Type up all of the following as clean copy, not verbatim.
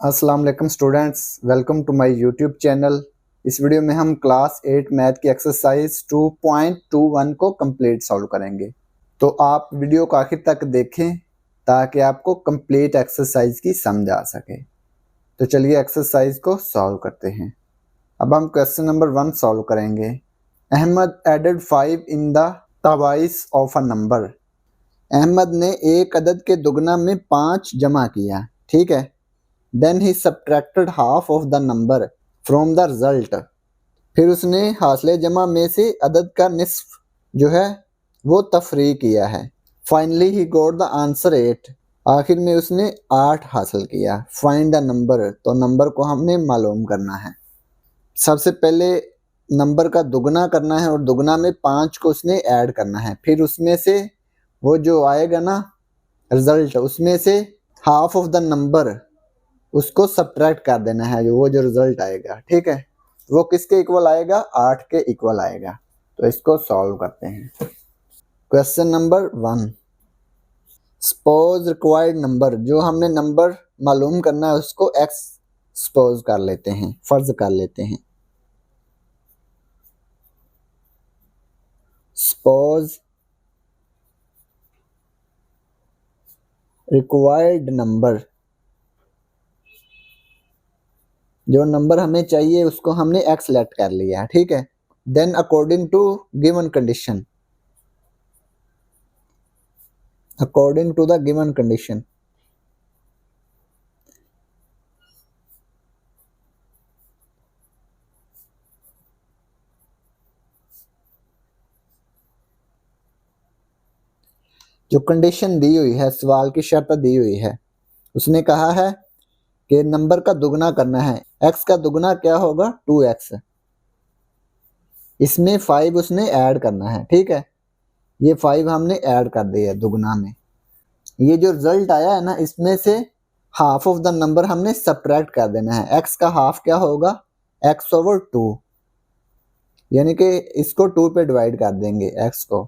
अस्सलाम वालेकुम students, welcome to my YouTube channel. इस वीडियो में हम क्लास 8 मैथ की एक्सरसाइज 2.21 को कंप्लीट सॉल्व करेंगे। तो आप वीडियो को आखिर तक देखें ताकि आपको कंप्लीट एक्सरसाइज की समझ आ सके। तो चलिए एक्सरसाइज को सॉल्व करते हैं। अब हम क्वेश्चन नंबर 1 सॉल्व करेंगे। Ahmad added 5 in the twice of a number. Ahmad ने एक अदद के दुगना में 5 जमा किया, ठीक है। Then he subtracted half of the number from the result। फिर उसने हासिल जमा में से अदद का निस्फ जो है वो तफरी किया है। Finally he got the answer 8। आखिर में उसने 8 हासिल किया। Find the number, तो नंबर को हमने मालूम करना है। सबसे पहले नंबर का दुगना करना है और दुगना में 5 को उसने ऐड करना है। फिर उसमें से वो जो आएगा ना रिजल्ट, उसमें से हाफ ऑफ द नंबर उसको सब्ट्रैक्ट कर देना है, वो जो रिजल्ट आएगा, ठीक है। वो किसके इक्वल आएगा? 8 के इक्वल आएगा। तो इसको सॉल्व करते हैं। Question number 1, suppose required number, जो हमने नंबर मालूम करना है उसको एक्स सपोज कर लेते हैं, फर्ज कर लेते हैं। सपोज रिक्वायर्ड नंबर, जो नंबर हमें चाहिए उसको हमने एक्स सेलेक्ट कर लिया, ठीक है। Then according to given condition, according to the given condition, जो कंडीशन दी हुई है, सवाल की शर्त दी हुई है, उसने कहा है कि नंबर का दुगना करना है। एक्स का दुगना क्या होगा? 2x। इसमें 5 उसने ऐड करना है, ठीक है। ये 5 हमने ऐड कर दिया दुगना में। ये जो रिजल्ट आया है ना, इसमें से हाफ ऑफ द नंबर हमने सब्ट्रैक्ट कर देना है। एक्स का हाफ क्या होगा? x/2, यानी कि इसको 2 पे डिवाइड कर देंगे x को,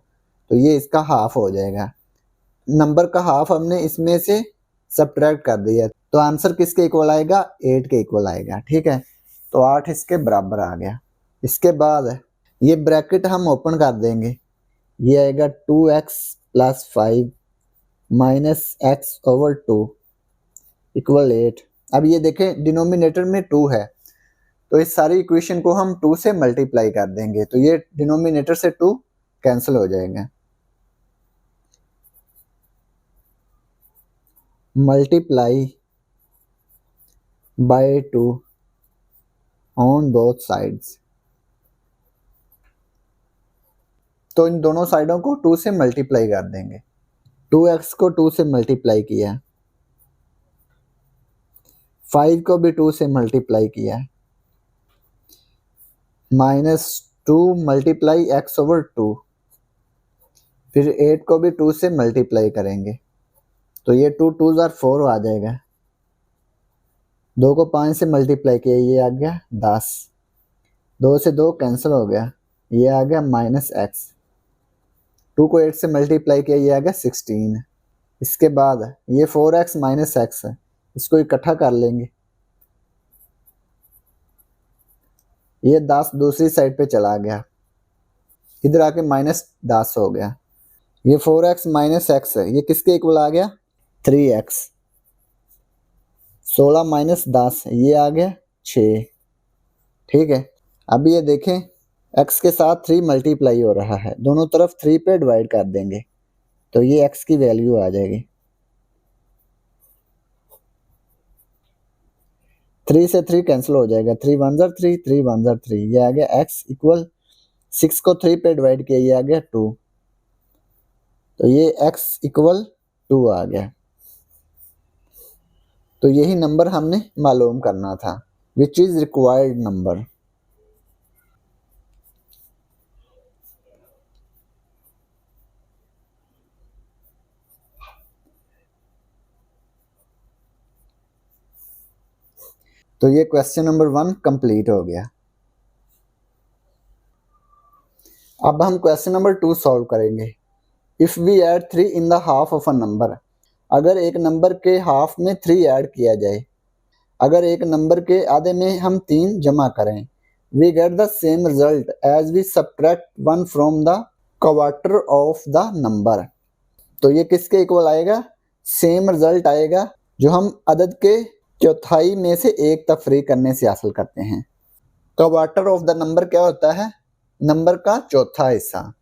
तो ये इसका हाफ हो जाएगा। नंबर का हाफ हमने इसमें से सब्ट्रैक्ट कर दिया, तो आंसर किसके इक्वल आएगा? 8 के इक्वल आएगा, ठीक है। तो 8 इसके बराबर आ गया। इसके बाद ये ब्रैकेट हम ओपन कर देंगे, ये आएगा 2x + 5 - x/2 इक्वल 8। अब ये देखें डिनोमिनेटर में 2 है, तो इस सारी इक्वेशन को हम 2 से मल्टीप्लाई कर देंगे, तो ये डिनोमिनेटर से 2 कैंसिल हो जाएगा। Multiply by 2 on both sides, तो इन दोनों साइडों को 2 से मल्टीप्लाई कर देंगे। 2x को 2 से मल्टीप्लाई किया, 5 को भी 2 से मल्टीप्लाई किया, -2 × x/2, फिर 8 को भी 2 से मल्टीप्लाई करेंगे, तो ये 2 2 * 4 आ जाएगा। 2 को 5 से मल्टीप्लाई किया, ये आ गया 10। 2 से 2 कैंसिल हो गया, ये आ गया -x। 2 को 8 से मल्टीप्लाई किया, ये आ गया 16। इसके बाद ये 4x - x है, इसको इकट्ठा कर लेंगे। ये 10 दूसरी साइड पे चला गया, इधर आके -10 हो गया। ये 4x - x है, ये किसके इक्वल आ गया? 3x। 16 - 10, ये आ गया 6, ठीक है। अब ये देखें x के साथ 3 मल्टीप्लाई हो रहा है, दोनों तरफ 3 पे डिवाइड कर देंगे, तो ये x की वैल्यू आ जाएगी। 3 से 3 कैंसिल हो जाएगा, 3 1 * 3, 3 1 * 3, ये आ गया x इक्वल 6 को 3 पे डिवाइड किया, ये आ गया 2, तो ये x इक्वल 2 आ गया। तो यही नंबर हमने मालूम करना था, विच इज रिक्वायर्ड नंबर। तो ये क्वेश्चन नंबर 1 कंप्लीट हो गया। अब हम क्वेश्चन नंबर 2 सॉल्व करेंगे। If we add 3 in the half of a number, अगर एक नंबर के हाफ में 3 ऐड किया जाए, अगर एक नंबर के आधे में हम 3 जमा करें, we get the same result as we subtract 1 from the quarter of the number. तो ये किसके इक्वल आएगा? सेम रिजल्ट आएगा जो हम अदद के चौथाई में से एक तफरी करने से हासिल करते हैं। क्वार्टर ऑफ द नंबर क्या होता है? नंबर का चौथा हिस्सा।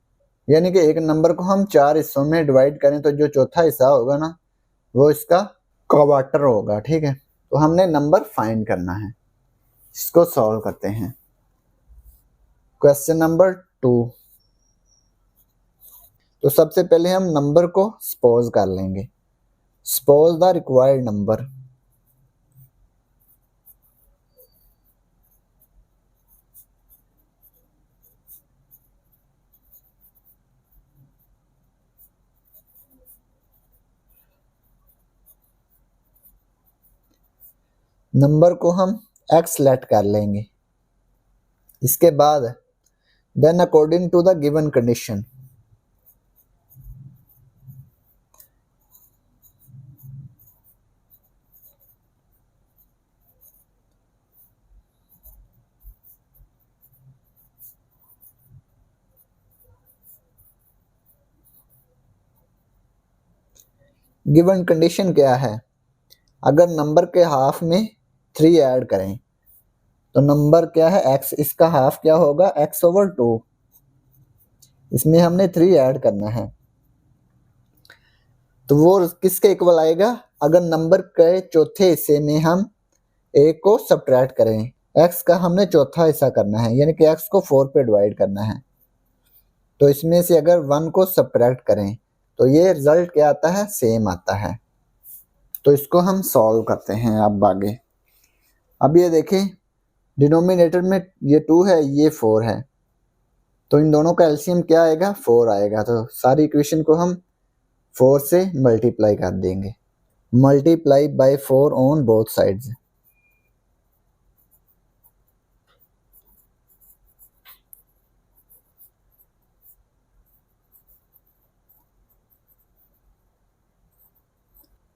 यानी कि एक नंबर को हम 4 हिस्सों में डिवाइड करें तो जो चौथा हिस्सा होगा ना, वो इसका क्वार्टर होगा। ठीक है, तो हमने नंबर फाइंड करना है। इसको सॉल्व करते हैं। Question number 2। तो सबसे पहले हम नंबर को सपोज कर लेंगे। Suppose the required number. Number को हम x लेट कर लेंगे। इसके बाद then according to the given condition, given condition क्या है? अगर नंबर के हाफ में 3 ऐड करें तो नंबर क्या है? x। इसका हाफ क्या होगा? x/2। इसमें हमने 3 ऐड करना है, तो वो किसके इक्वल आएगा? अगर नंबर के चौथे हिस्से में हम a को सब्ट्रैक्ट करें, x का हमने चौथा हिस्सा करना है, यानी कि x को 4 पे डिवाइड करना है। तो इसमें से अगर 1 को सब्ट्रैक्ट करें तो ये रिजल्ट क्या आता है? सेम आता है। तो इसको हम सॉल्व करते हैं अब आगे। अब ये देखें, डिनोमिनेटर में ये 2 है, ये 4 है, तो इन दोनों का एलसीएम क्या आएगा? 4 आएगा। तो सारी इक्वेशन को हम 4 से मल्टीप्लाई कर देंगे। Multiply by 4 on both sides.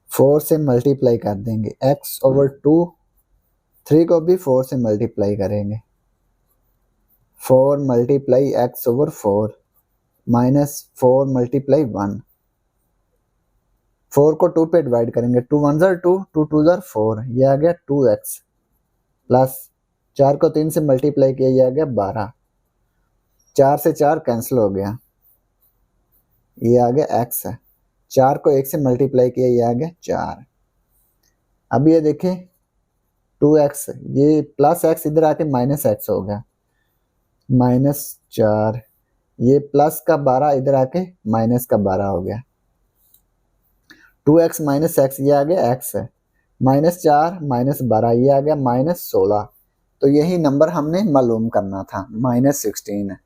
Four से मल्टीप्लाई कर देंगे। x/2, 3 को भी 4 से मल्टीप्लाई करेंगे। 4 मल्टीप्लाई x/4 माइनस 4 मल्टीप्लाई 1। 4 को 2 पे डिवाइड करेंगे। 2 1 ज़र 2, 2 2 ज़र 4, ये आ गया 2x प्लस 4 को 3 से मल्टीप्लाई किया, ये आ गया 12। 4 से 4 कैंसिल हो गया, ये आ गया x है। 4 को 1 से मल्टीप्लाई किया, ये आ गया 4। अब ये देखें 2x, ये प्लस x इधर आके माइनस x हो गया, -4। ये प्लस का 12 इधर आके माइनस का 12 हो गया। 2x माइनस x, ये आ गया x है। -4 -12, ये आ गया -16। तो यही नंबर हमने मालूम करना था, -16 है।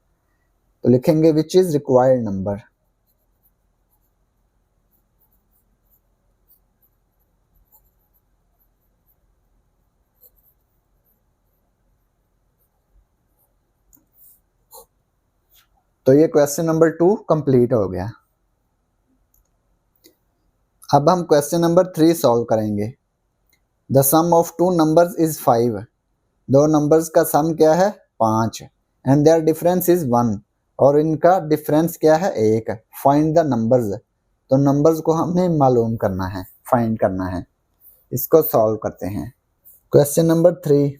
तो लिखेंगे विच इज रिक्वायर्ड नंबर। तो ये क्वेश्चन नंबर 2 कंप्लीट हो गया। अब हम क्वेश्चन नंबर 3 सॉल्व करेंगे। The sum of 2 numbers is 5। 2 numbers का सम क्या है? 5। एंड देयर डिफरेंस इज 1, और इनका डिफरेंस क्या है? 1। Find the numbers. तो नंबर्स को हमने मालूम करना है, फाइंड करना है। इसको सॉल्व करते हैं। Question number 3।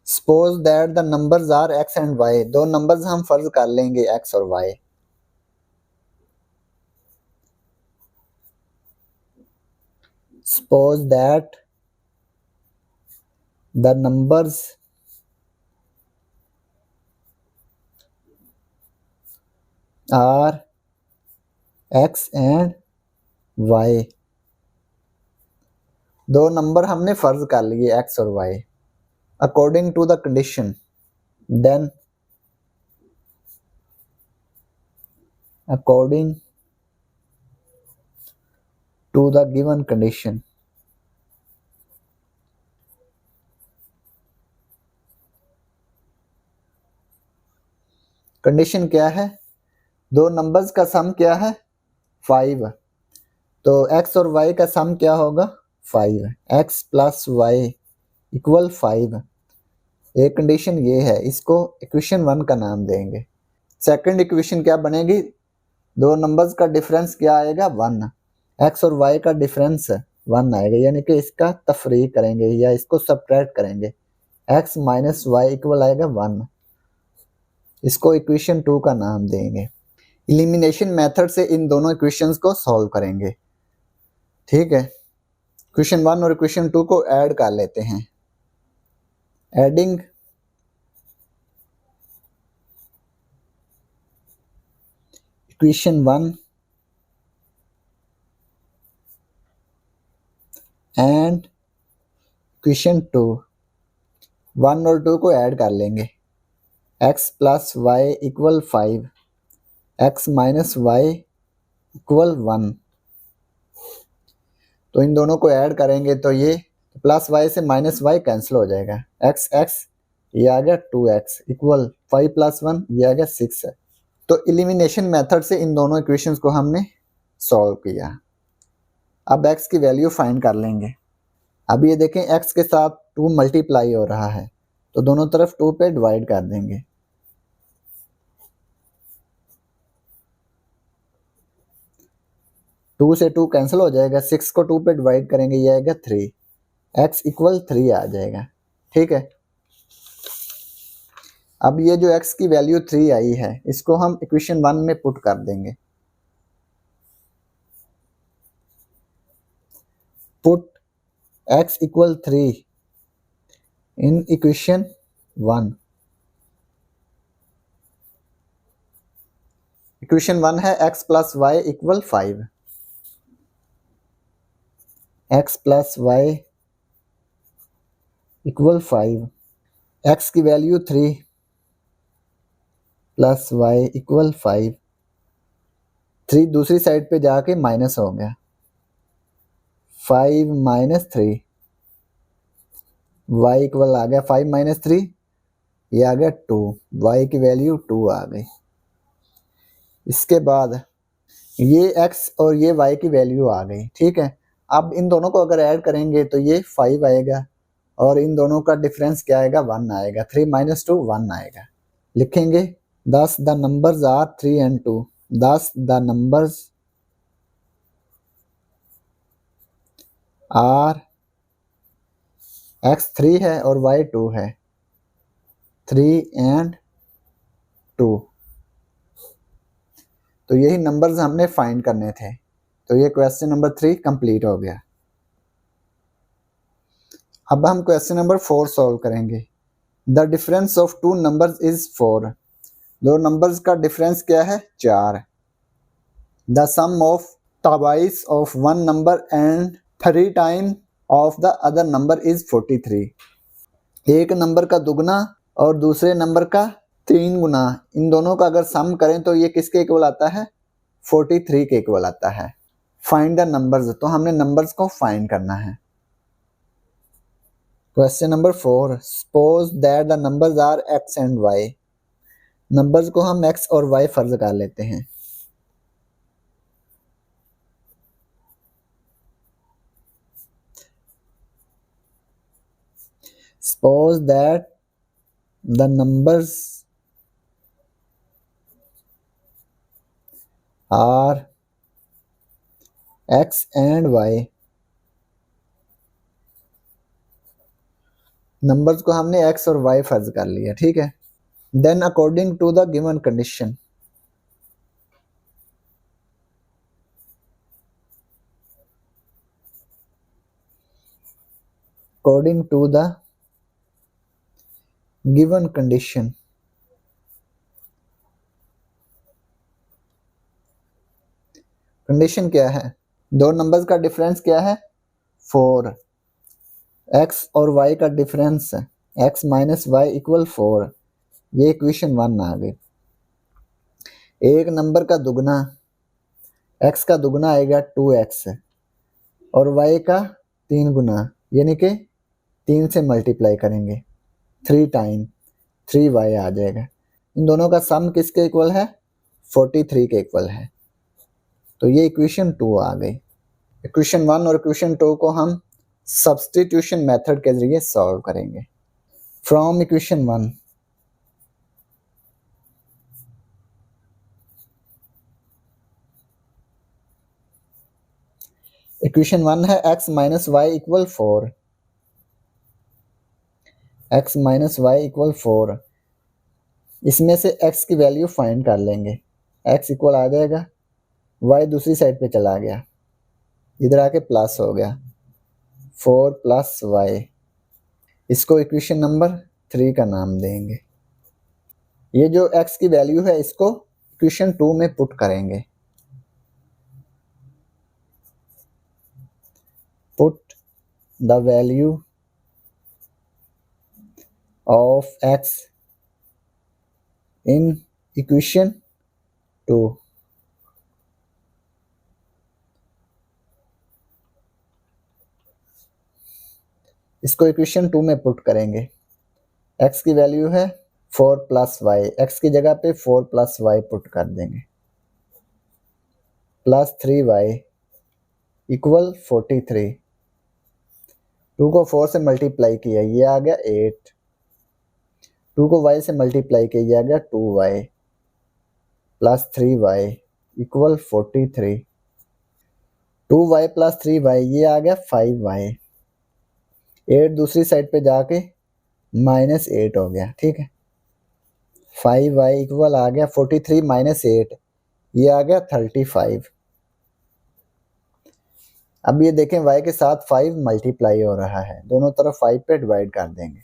Suppose that the numbers are x and y। 2 numbers हम फर्ज कर लेंगे x और y। Suppose that the numbers are x and y। 2 number हमने फर्ज कर लिए x और y। According to the condition, then according to the given condition, condition क्या है? 2 नंबर्स का सम क्या है? 5। तो x और y का सम क्या होगा? 5, x प्लस वाई इक्वल 5। एक कंडीशन ये है, इसको इक्वेशन 1 का नाम देंगे। सेकंड इक्वेशन क्या बनेगी, दो नंबर्स का डिफरेंस क्या आएगा 1, x और y का डिफरेंस 1 आएगा, यानी कि इसका तफरीक करेंगे या इसको सब्ट्रैक्ट करेंगे, x माइनस वाई इक्वल आएगा 1। इसको इक्वेशन 2 का नाम देंगे। एलिमिनेशन मेथड से इन दोनों इक्वेशंस को सॉल्व करेंगे। ठीक है, इक्वेशन 1 और इक्वेशन 2 को ऐड कर लेते हैं। एडिंग इक्वेशन 1 एंड इक्वेशन 2, 1 और 2 को ऐड कर लेंगे। x plus y equal 5, x minus y equal 1। तो इन दोनों को ऐड करेंगे तो ये प्लस वाई से माइनस वाई कैंसिल हो जाएगा, x x ये आ गया 2x इक्वल 5 प्लस 1 ये आ गया 6 है। तो एलिमिनेशन मेथड से इन दोनों इक्वेशंस को हमने सॉल्व किया। अब x की वैल्यू फाइंड कर लेंगे। अब ये देखें x के साथ 2 मल्टीप्लाई हो रहा है, तो दोनों तरफ 2 पे डिवाइड कर देंगे। टू से 2 कैंसिल हो जाएगा, 6 को 2 पे डिवाइड करेंगे, ये आएगा 3, x इक्वल 3 आ जाएगा। ठीक है, अब ये जो x की वैल्यू 3 आई है, इसको हम इक्वेशन 1 में पुट कर देंगे। पुट x इक्वल 3 इन इक्वेशन 1। इक्वेशन 1 है x plus y equal 5, x plus y equal 5, x की वैल्यू 3 प्लस वाई इक्वल 5, 3 दूसरी साइड पे जाके माइनस हो गया, 5 माइनस 3, y इक्वल आ गया 5 माइनस 3, ये आ गया 2, y की वैल्यू 2 आ गई। इसके बाद ये x और ये y की वैल्यू आ गई। ठीक है, अब इन दोनों को अगर ऐड करेंगे तो ये 5 आएगा और इन दोनों का डिफरेंस क्या आएगा 1 आएगा, 3 माइनस 2 1 आएगा। लिखेंगे thus the numbers are 3 and 2, thus the numbers are x 3 है और y 2 है, 3 and 2। तो यही नंबर्स हमने फाइंड करने थे। तो ये क्वेश्चन नंबर 3 कंप्लीट हो गया। अब हम क्वेश्चन नंबर 4 सॉल्व करेंगे। The difference of two numbers is 4, दो नंबर्स का डिफरेंस क्या है 4। The sum of twice of one number and 3 time of the other number is 43, एक नंबर का दुगना और दूसरे नंबर का 3 गुना, इन दोनों का अगर सम करें तो ये किसके इक्वल आता है 43 के इक्वल आता है। फाइंड द नंबर्स, तो हमने नंबर्स को फाइंड करना है। Question number 4, suppose that the numbers are x and y, numbers को हम x और y फर्ज कर लेते हैं। Suppose that the numbers are x and y, numbers को हमने x और y फर्ज कर लिया। ठीक है, then according to the given condition, according to the given condition, condition क्या है, दो नंबर्स का डिफरेंस क्या है 4, x और y का difference x minus y equal 4, ये इक्वेशन 1 आ गई। एक नंबर का दुगना, x का दुगना आएगा 2x और y का 3 गुना, यानी कि 3 से मल्टीप्लाई करेंगे 3 टाइम 3y आ जाएगा। इन दोनों का सम किसके इक्वल है 43 के इक्वल है। तो ये इक्वेशन 2 आ गई। इक्वेशन 1 और इक्वेशन 2 को हम सब्स्टिट्यूशन मेथड के जरिए सॉल्व करेंगे। फ्रॉम इक्वेशन 1 इक्वेशन 1 है x minus y equal 4, x minus y equal 4। इसमें से x की वैल्यू फाइंड कर लेंगे। x इक्वल आ जाएगा, y दूसरी साइड पे चला गया, इधर आके प्लस हो गया 4 प्लस वाई। इसको इक्वेशन नंबर 3 का नाम देंगे। ये जो x की वैल्यू है इसको इक्वेशन 2 में पुट करेंगे। Put the value of x in equation 2। इसको इक्वेशन 2 में पुट करेंगे। x की वैल्यू है 4 प्लस वाई, एक्स की जगह पे 4 प्लस वाई पुट कर देंगे, प्लस 3y इक्वल 43। 2 को 4 से मल्टीप्लाई किया, ये आ गया 8। 2 को y से मल्टीप्लाई किया, ये आ गया 2y plus 3y equal 43। 2y plus 3y, ये आ गया 5y। 8 दूसरी साइड पे जाके -8 हो गया, ठीक है। 5y इक्वल आ गया 43 माइनस 8, ये आ गया 35। अब ये देखें y के साथ 5 मल्टीप्लाई हो रहा है, दोनों तरफ 5 पे डिवाइड कर देंगे।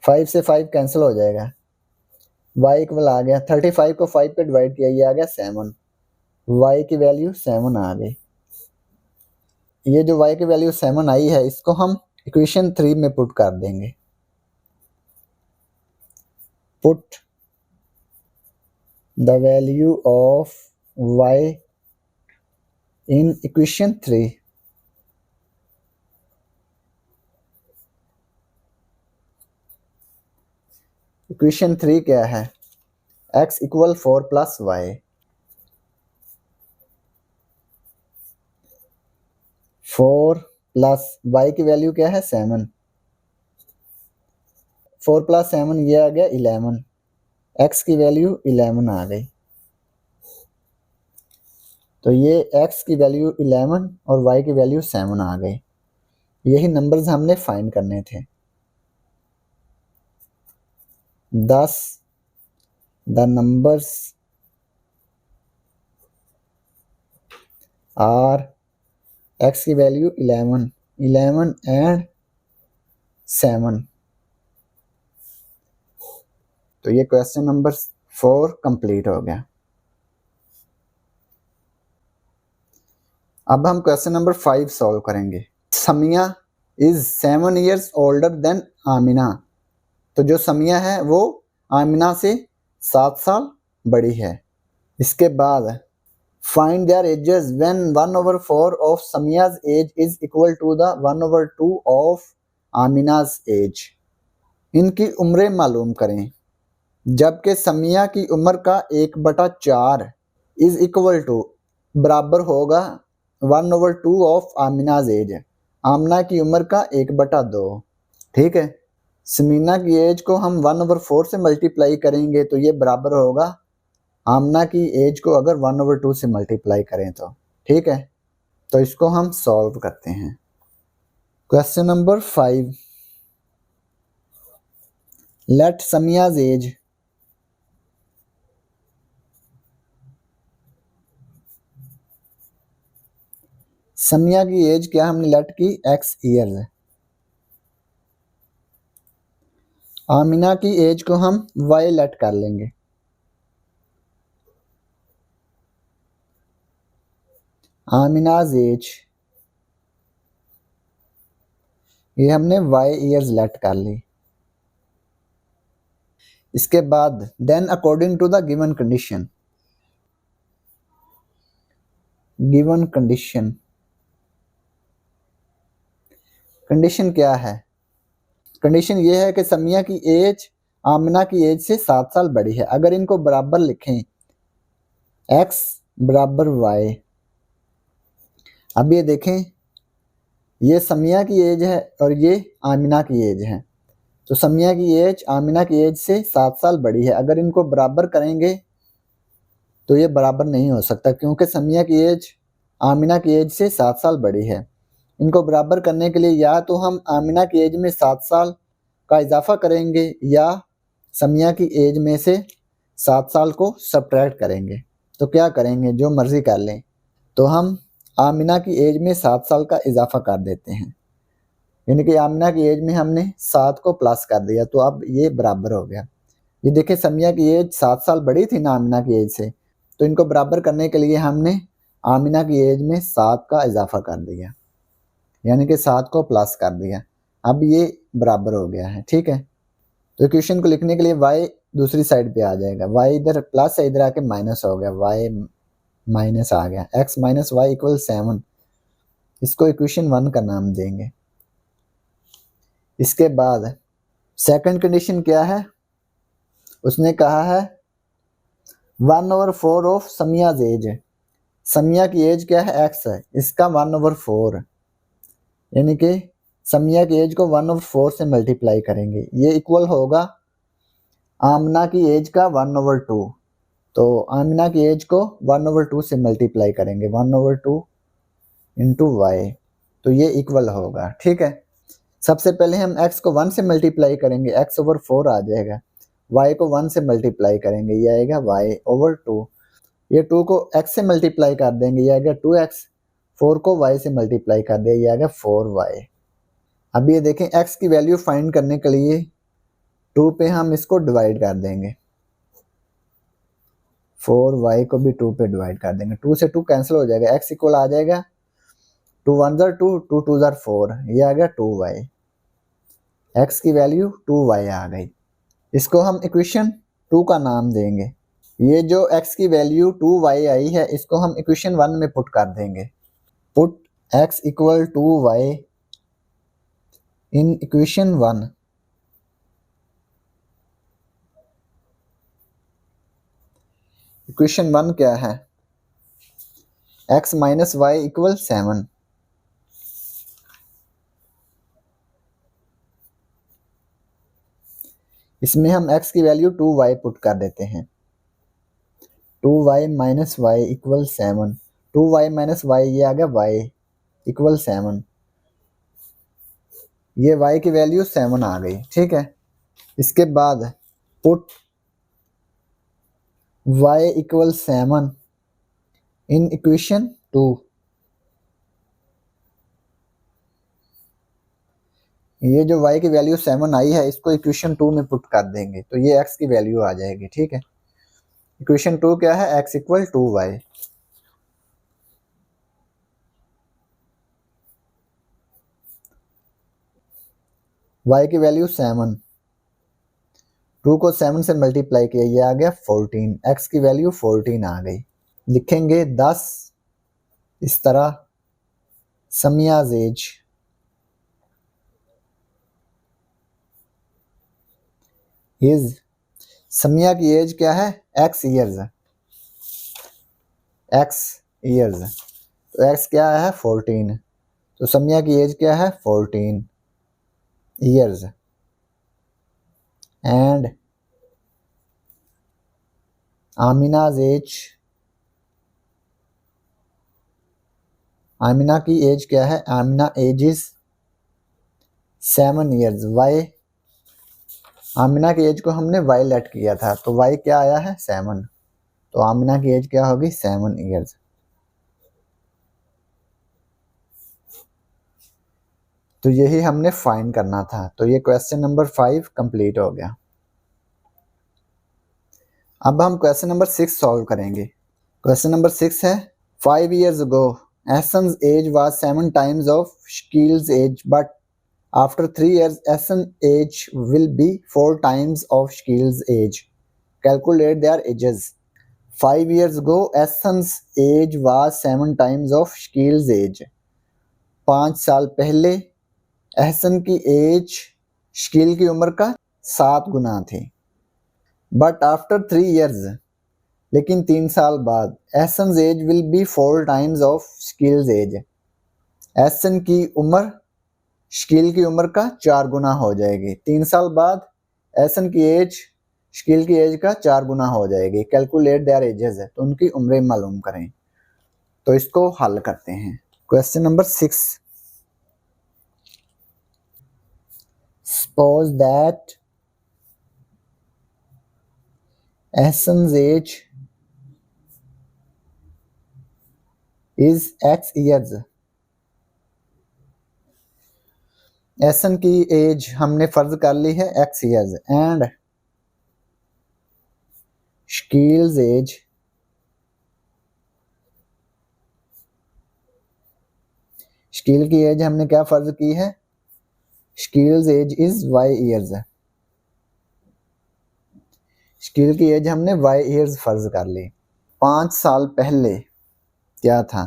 फाइव से 5 कैंसिल हो जाएगा, y इक्वल आ गया 35 को 5 पे डिवाइड किया, ये आ गया 7। y की वैल्यू 7 आ गई। ये जो y की वैल्यू 7 आई है इसको हम इक्वेशन 3 में पुट कर देंगे। Put the value of y in equation 3। Equation 3 क्या है? x equal 4 plus y. 4 plus y की वैल्यू क्या है? 7। 4 प्लस 7 ये आ गया 11। x की वैल्यू 11 आ गई। तो ये x की वैल्यू 11 और y की वैल्यू 7 आ गई। यही नंबर्स हमने फाइंड करने थे। Thus the numbers are x की वैल्यू 11, 11 एंड 7। तो ये क्वेश्चन नंबर 4 कंप्लीट हो गया। अब हम क्वेश्चन नंबर 5 सॉल्व करेंगे। Samia is 7 years older than Amina. तो जो समिया है वो आमिना से 7 साल बड़ी है। इसके बाद find their ages when 1/4 of Samia's age is equal to the 1/2 of Amina's age. इनकी उम्रें मालूम करें जबकि समिया की उम्र का 1/4 इज इक्वल टू बराबर होगा 1/2 ऑफ आमिनाज एज, आमना की उम्र का 1/2। ठीक है, समीना की एज को हम 1/4 से मल्टीप्लाई करेंगे तो ये बराबर होगा आमना की एज को अगर 1/2 से मल्टीप्लाई करें तो। ठीक है, तो इसको हम सॉल्व करते हैं। Question number 5, let Samia's age Samia की एज क्या हमने लेट की? x ईयर्स है। आमिना की एज को हम y लेट कर लेंगे। आमिनाज एज ये हमने y ईयर्स लेट कर ली। इसके बाद then according to the given condition, given condition, condition क्या है? कंडीशन ये है कि समिया की एज आमिना की एज से 7 साल बड़ी है। अगर इनको बराबर लिखें x बराबर y, अब ये देखें ये समिया की एज है और ये आमिना की एज है, तो समिया की एज आमिना की एज से 7 साल बड़ी है। अगर इनको बराबर करेंगे तो ये बराबर नहीं हो सकता, क्योंकि समिया की एज आमिना की एज से 7 साल बड़ी है। इनको बराबर करने के लिए या तो हम आमिना की एज में 7 साल का इजाफा करेंगे या समिया की एज में से 7 साल को सब्ट्रैक्ट करेंगे। तो क्या करेंगे, जो मर्जी कर लें। तो हम आमिना की एज में 7 साल का इजाफा कर देते हैं, यानी कि आमिना की एज में हमने 7 को प्लस कर दिया, तो अब ये बराबर हो गया। ये देखिए समिया की एज 7 साल बड़ी थी ना आमिना की एज से, तो इनको बराबर करने के लिए हमने आमिना की एज में 7 का इजाफा कर दिया, यानी कि 7 को प्लस कर दिया। अब ये बराबर हो गया है, ठीक है। तो इक्वेशन को लिखने के लिए y दूसरी साइड पे आ जाएगा, y इधर प्लस है, इधर आके माइनस हो गया, y माइनस आ गया, x माइनस वाई इक्वल 7। इसको इक्वेशन 1 का नाम देंगे। इसके बाद सेकंड कंडीशन क्या है, उसने कहा है 1/4 ऑफ समियाज एज। समिया की एज क्या है, x है, इसका 1/4, यानी कि समिया की एज को 1/4 से मल्टीप्लाई करेंगे, ये इक्वल होगा आमिना की एज का 1/2। तो आमिना की एज को 1/2 से मल्टीप्लाई करेंगे, 1/2 इंटू वाई, तो ये इक्वल होगा, ठीक है। सबसे पहले हम x को 1 से मल्टीप्लाई करेंगे, x/4 आ जाएगा, y को 1 से मल्टीप्लाई करेंगे, ये आएगा y/2। ये 2 को x से मल्टीप्लाई कर देंगे, ये आएगा 2x। 4 को y से मल्टीप्लाई कर दिया, ये आएगा 4y। अब ये देखें x की वैल्यू फाइंड करने के लिए 2 पे हम इसको डिवाइड कर देंगे, 4y को भी 2 पे डिवाइड कर देंगे, 2 से 2 कैंसिल हो जाएगा, x इक्वल आ जाएगा 2 1 जार 2, 2 2 जार 4, ये आ गया 2y। x की वैल्यू 2y आ गई। इसको हम इक्वेशन 2 का नाम देंगे। ये जो x की वैल्यू 2y आई है, इसको हम इक्वेशन 1 में पुट कर देंगे। पुट x इक्वल 2y इन इक्वेशन 1। इक्वेशन 1 क्या है, x माइनस वाई इक्वल 7। इसमें हम x की वैल्यू 2y पुट कर देते हैं, 2y minus y equal 7, 2y minus y, ये आ गया y इक्वल 7, ये y की वैल्यू 7 आ गई, ठीक है। इसके बाद put y equal 7 in equation 2। ये जो y की वैल्यू 7 आई है, इसको इक्वेशन 2 में पुट कर देंगे, तो ये x की वैल्यू आ जाएगी, ठीक है। इक्वेशन 2 क्या है, x इक्वल 2y। y की वैल्यू 7, 2 को 7 से मल्टीप्लाई किया, ये आ गया 14, x की वैल्यू 14 आ गई। लिखेंगे 10 इस तरह समियाज एज इज, समिया की एज क्या है, x ईयर्स, x ईयर्स, तो x क्या है 14, तो समिया की एज क्या है 14 years. And Amina's age, Amina की एज क्या है, Amina age is 7 years. Y, Amina की एज को हमने वाई लेट किया था, तो वाई क्या आया है 7, तो आमिना की एज क्या होगी 7 ईयर्स। तो यही हमने फाइंड करना था। तो ये क्वेश्चन नंबर 5 कंप्लीट हो गया। अब हम क्वेश्चन नंबर 6 सॉल्व करेंगे। क्वेश्चन नंबर 6 है 5 years ago Hassan's age was 7 times of Shakil's age, but after 3 years Hassan's age will be 4 times of Shakil's age. Calculate their ages. 5 years ago Hassan's age was 7 times of Shakil's age. 5 साल पहले एहसन की as Shakeel की उम्र का 7 गुना थी। But after 3 years, लेकिन 3 साल बाद, Ahsan's age will be 4 times of Shakeel's age. Ahsan की उम्र शकील की उम्र का 4 गुना हो जाएगी। 3 साल बाद एसन की एज शकील की एज का 4 गुना हो जाएगी। कैलकुलेट देयर एजेस है, तो उनकी उम्रें मालूम करें। तो इसको हल करते हैं। Question number 6, suppose that Ahsan's age is x years। Ahsan की एज हमने फर्ज कर ली है x years and Shakeel's age Shakeel की एज हमने क्या फर्ज की है, Shakeel's age is y years। Shakeel की एज हमने y years फर्ज कर ली। 5 साल पहले क्या था,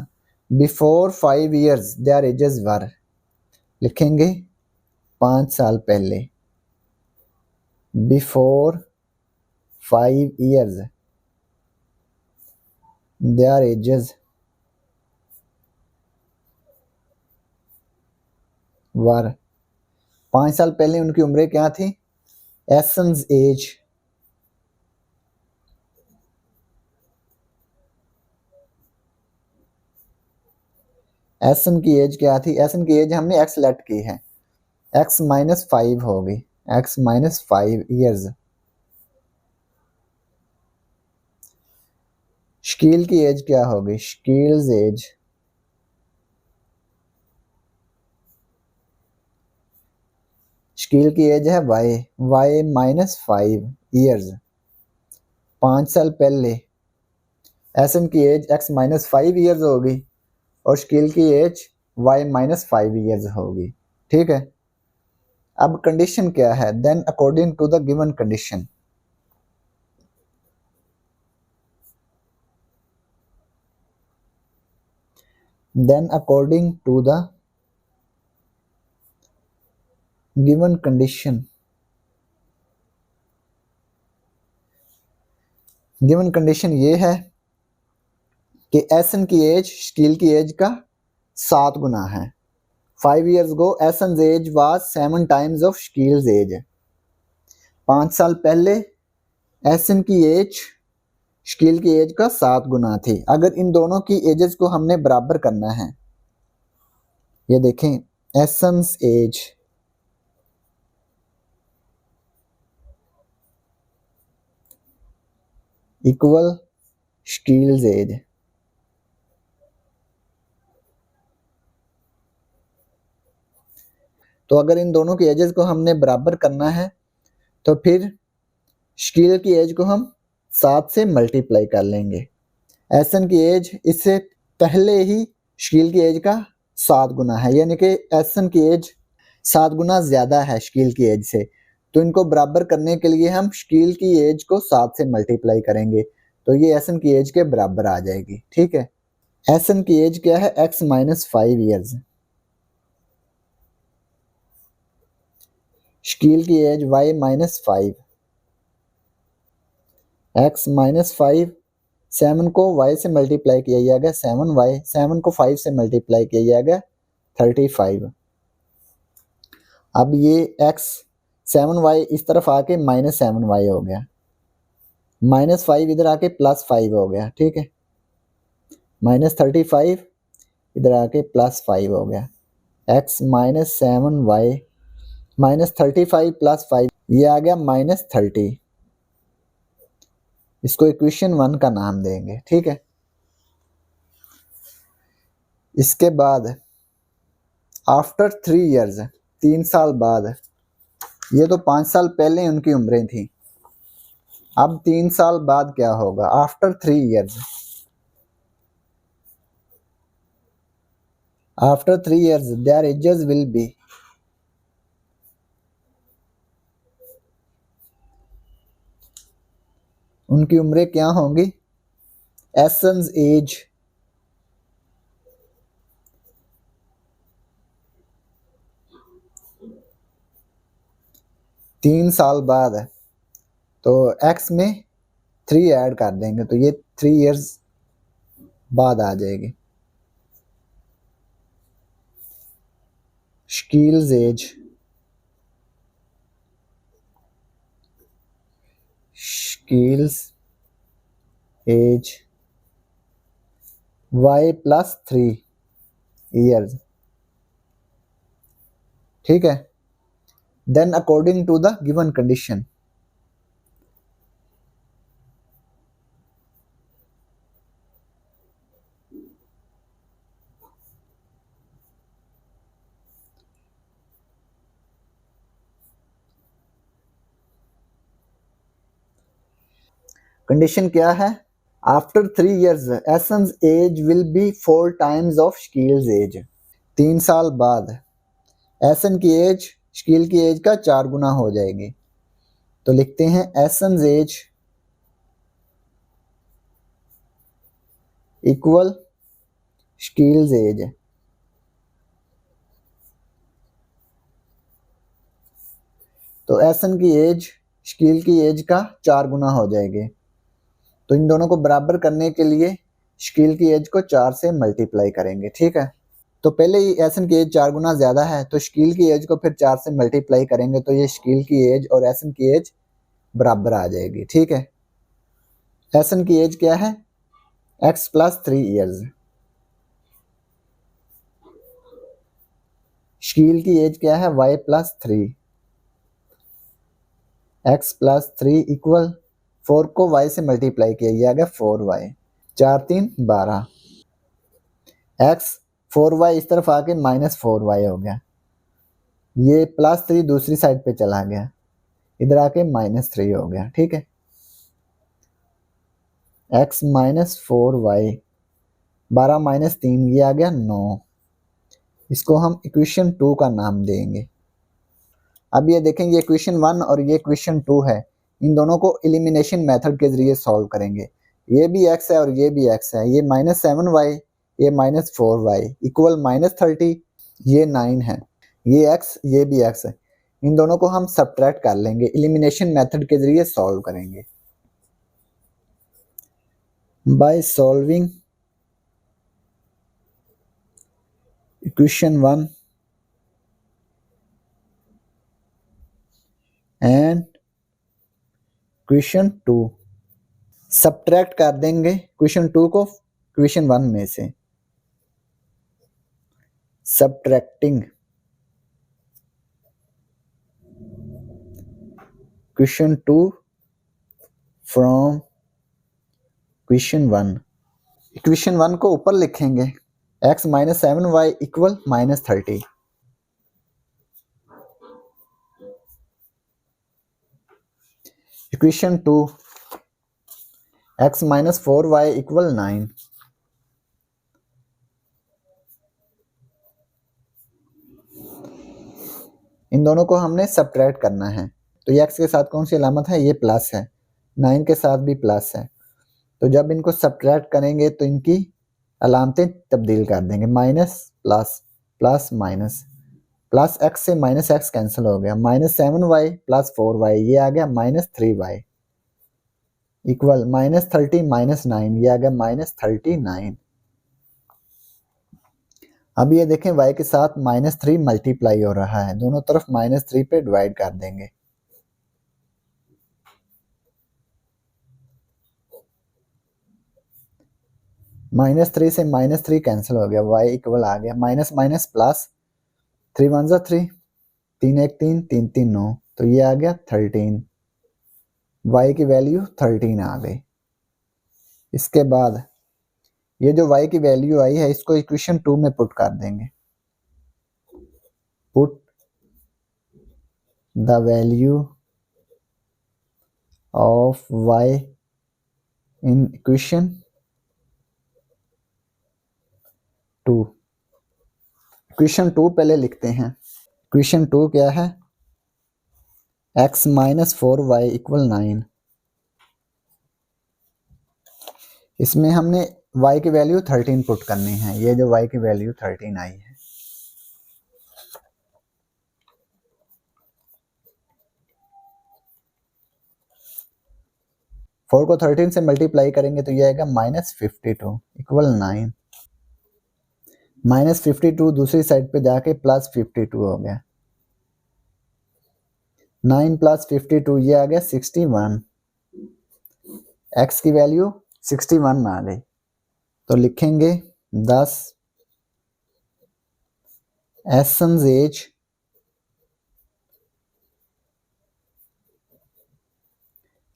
बिफोर 5 years देयर एजेस वर। लिखेंगे 5 साल पहले, बिफोर 5 years देयर एजेस वर। 5 साल पहले उनकी उम्रें क्या थी, एसन्स एज एसन की एज क्या थी, एसन की एज हमने x लेट की है, x माइनस 5 होगी, x माइनस 5 ईयर्स। शकील की एज क्या होगी, शकील्स एज शकील की एज है y माइनस 5 ईयर्स। 5 साल पहले एसन की एज x माइनस 5 ईयर्स होगी और शकील की एज y माइनस 5 ईयर्स होगी। ठीक है, अब कंडीशन क्या है, then according to the given condition, then according to the given condition, given condition ये है कि एसन की एज शकील की एज का 7 गुना है। 5 years ago Ahsan's age was 7 times of Shakeel's age. 5 साल पहले एसन की एज शकील की एज का 7 गुना थी। अगर इन दोनों की एजेस को हमने बराबर करना है, ये देखें, Ahsan's age equal Shakeel's age. तो अगर इन दोनों की एजेस को हमने बराबर करना है तो फिर शकील की एज को हम 7 से मल्टीप्लाई कर लेंगे। एसन की एज इससे पहले ही शकील की एज का 7 गुना है, यानी कि एसन की एज 7 गुना ज़्यादा है शकील की एज से। तो इनको बराबर करने के लिए हम शकील की एज को 7 से मल्टीप्लाई करेंगे, तो ये एसन की एज के बराबर आ जाएगी। ठीक है, एसन की एज क्या है, x माइनस 5 ईयर्स। शकील की age y minus 5, x minus 5, 7 को y से मल्टीप्लाई किया जाएगा 7y, 7 को 5 से मल्टीप्लाई किया जाएगा 35। अब ये x 7y इस तरफ आके माइनस 7y हो गया, माइनस 5 इधर आके प्लस 5 हो गया। ठीक है, माइनस 35 इधर आके प्लस 5 हो गया, x minus 7y minus 35 plus 5, ये आ गया माइनस 30। इसको इक्वेशन 1 का नाम देंगे। ठीक है, इसके बाद आफ्टर 3 years, 3 साल बाद, ये तो 5 साल पहले उनकी उम्रें थी। अब 3 साल बाद क्या होगा, after 3 years, after 3 years there edges will be, उनकी उम्रें क्या होंगी, एसन्स एज 3 साल बाद है तो x में 3 ऐड कर देंगे तो ये 3 इयर्स बाद आ जाएगी। Shakeel's age, Shakeel's age y plus 3 years, ठीक है। Then according to the given condition, condition क्या है, after 3 years Ahsan's age will be 4 times of Shakeel's age. 3 साल बाद एसन की एज शकील की एज का 4 गुना हो जाएगी। तो लिखते हैं Ahsan's age equal Shakeel's age. तो एसन की एज शकील की एज का 4 गुना हो जाएगी। तो इन दोनों को बराबर करने के लिए शकील की एज को 4 से मल्टीप्लाई करेंगे, ठीक है। तो पहले ही एसन की एज 4 गुना ज्यादा है तो शकील की एज को फिर 4 से मल्टीप्लाई करेंगे तो ये शकील की एज और एसन की एज बराबर आ जाएगी, ठीक है। एसन की एज क्या है, x प्लस 3 इयर्स। शकील की एज क्या है, y plus 3। x plus 3 equal 4 को y से मल्टीप्लाई किया, ये आ गया 4y। 4 3 12, x 4y इस तरफ आके माइनस 4y हो गया, ये प्लस 3 दूसरी साइड पे चला गया, इधर आके माइनस 3 हो गया, ठीक है। x माइनस 4y, 12 माइनस 3 ये आ गया 9। इसको हम इक्वेशन 2 का नाम देंगे। अब ये देखेंगे इक्वेशन 1 और ये इक्वेशन 2 है, इन दोनों को एलिमिनेशन मेथड के जरिए सॉल्व करेंगे। ये भी x है और ये भी x है, ये माइनस 7y ये माइनस 4y इक्वल माइनस 30, ये 9 है, ये x ये भी x है। इन दोनों को हम सब्ट्रैक्ट कर लेंगे, एलिमिनेशन मेथड के जरिए सॉल्व करेंगे। By solving equation 1 and equation 2, subtract कर देंगे इक्वेशन 2 को इक्वेशन 1 में से। Subtracting equation 2 from equation 1। Equation 1 को ऊपर लिखेंगे, x minus 7y equal minus 30। Equation 2 x minus 4y equal 9। इन दोनों को हमने सब्ट्रैक्ट करना है, तो ये x के साथ कौन सी अलामत है, ये प्लस है, 9 के साथ भी प्लस है। तो जब इनको सब्ट्रैक्ट करेंगे तो इनकी अलामतें तब्दील कर देंगे, minus plus plus minus, plus x से माइनस x कैंसिल हो गया, माइनस 7y प्लस 4y ये आ गया minus 3y equal minus 30 minus 9 ये आ गया माइनस 39। अब ये देखें y के साथ माइनस 3 मल्टीप्लाई हो रहा है, दोनों तरफ माइनस 3 पे डिवाइड कर देंगे। माइनस 3 से माइनस 3 कैंसिल हो गया, y इक्वल आ गया माइनस माइनस प्लस, 3 1 जा 3, 3 1 3 3 3 9, तो ये आ गया 13, y की वैल्यू 13 आ गई। इसके बाद ये जो y की वैल्यू आई है इसको इक्वेशन 2 में पुट कर देंगे। Put the value of y in equation 2। Equation 2 पहले लिखते हैं, इक्वेशन 2 क्या है, x माइनस 4y इक्वल 9। इसमें हमने y की वैल्यू 13 पुट करनी है, ये जो y की वैल्यू 13 आई है। 4 को 13 से मल्टीप्लाई करेंगे तो ये आएगा -52 इक्वल 9। -52 दूसरी साइड पे जाके +52 हो गया। 9 + 52 ये आ गया 61। x की वैल्यू 61 आ गई। तो लिखेंगे 10 एसन्स एज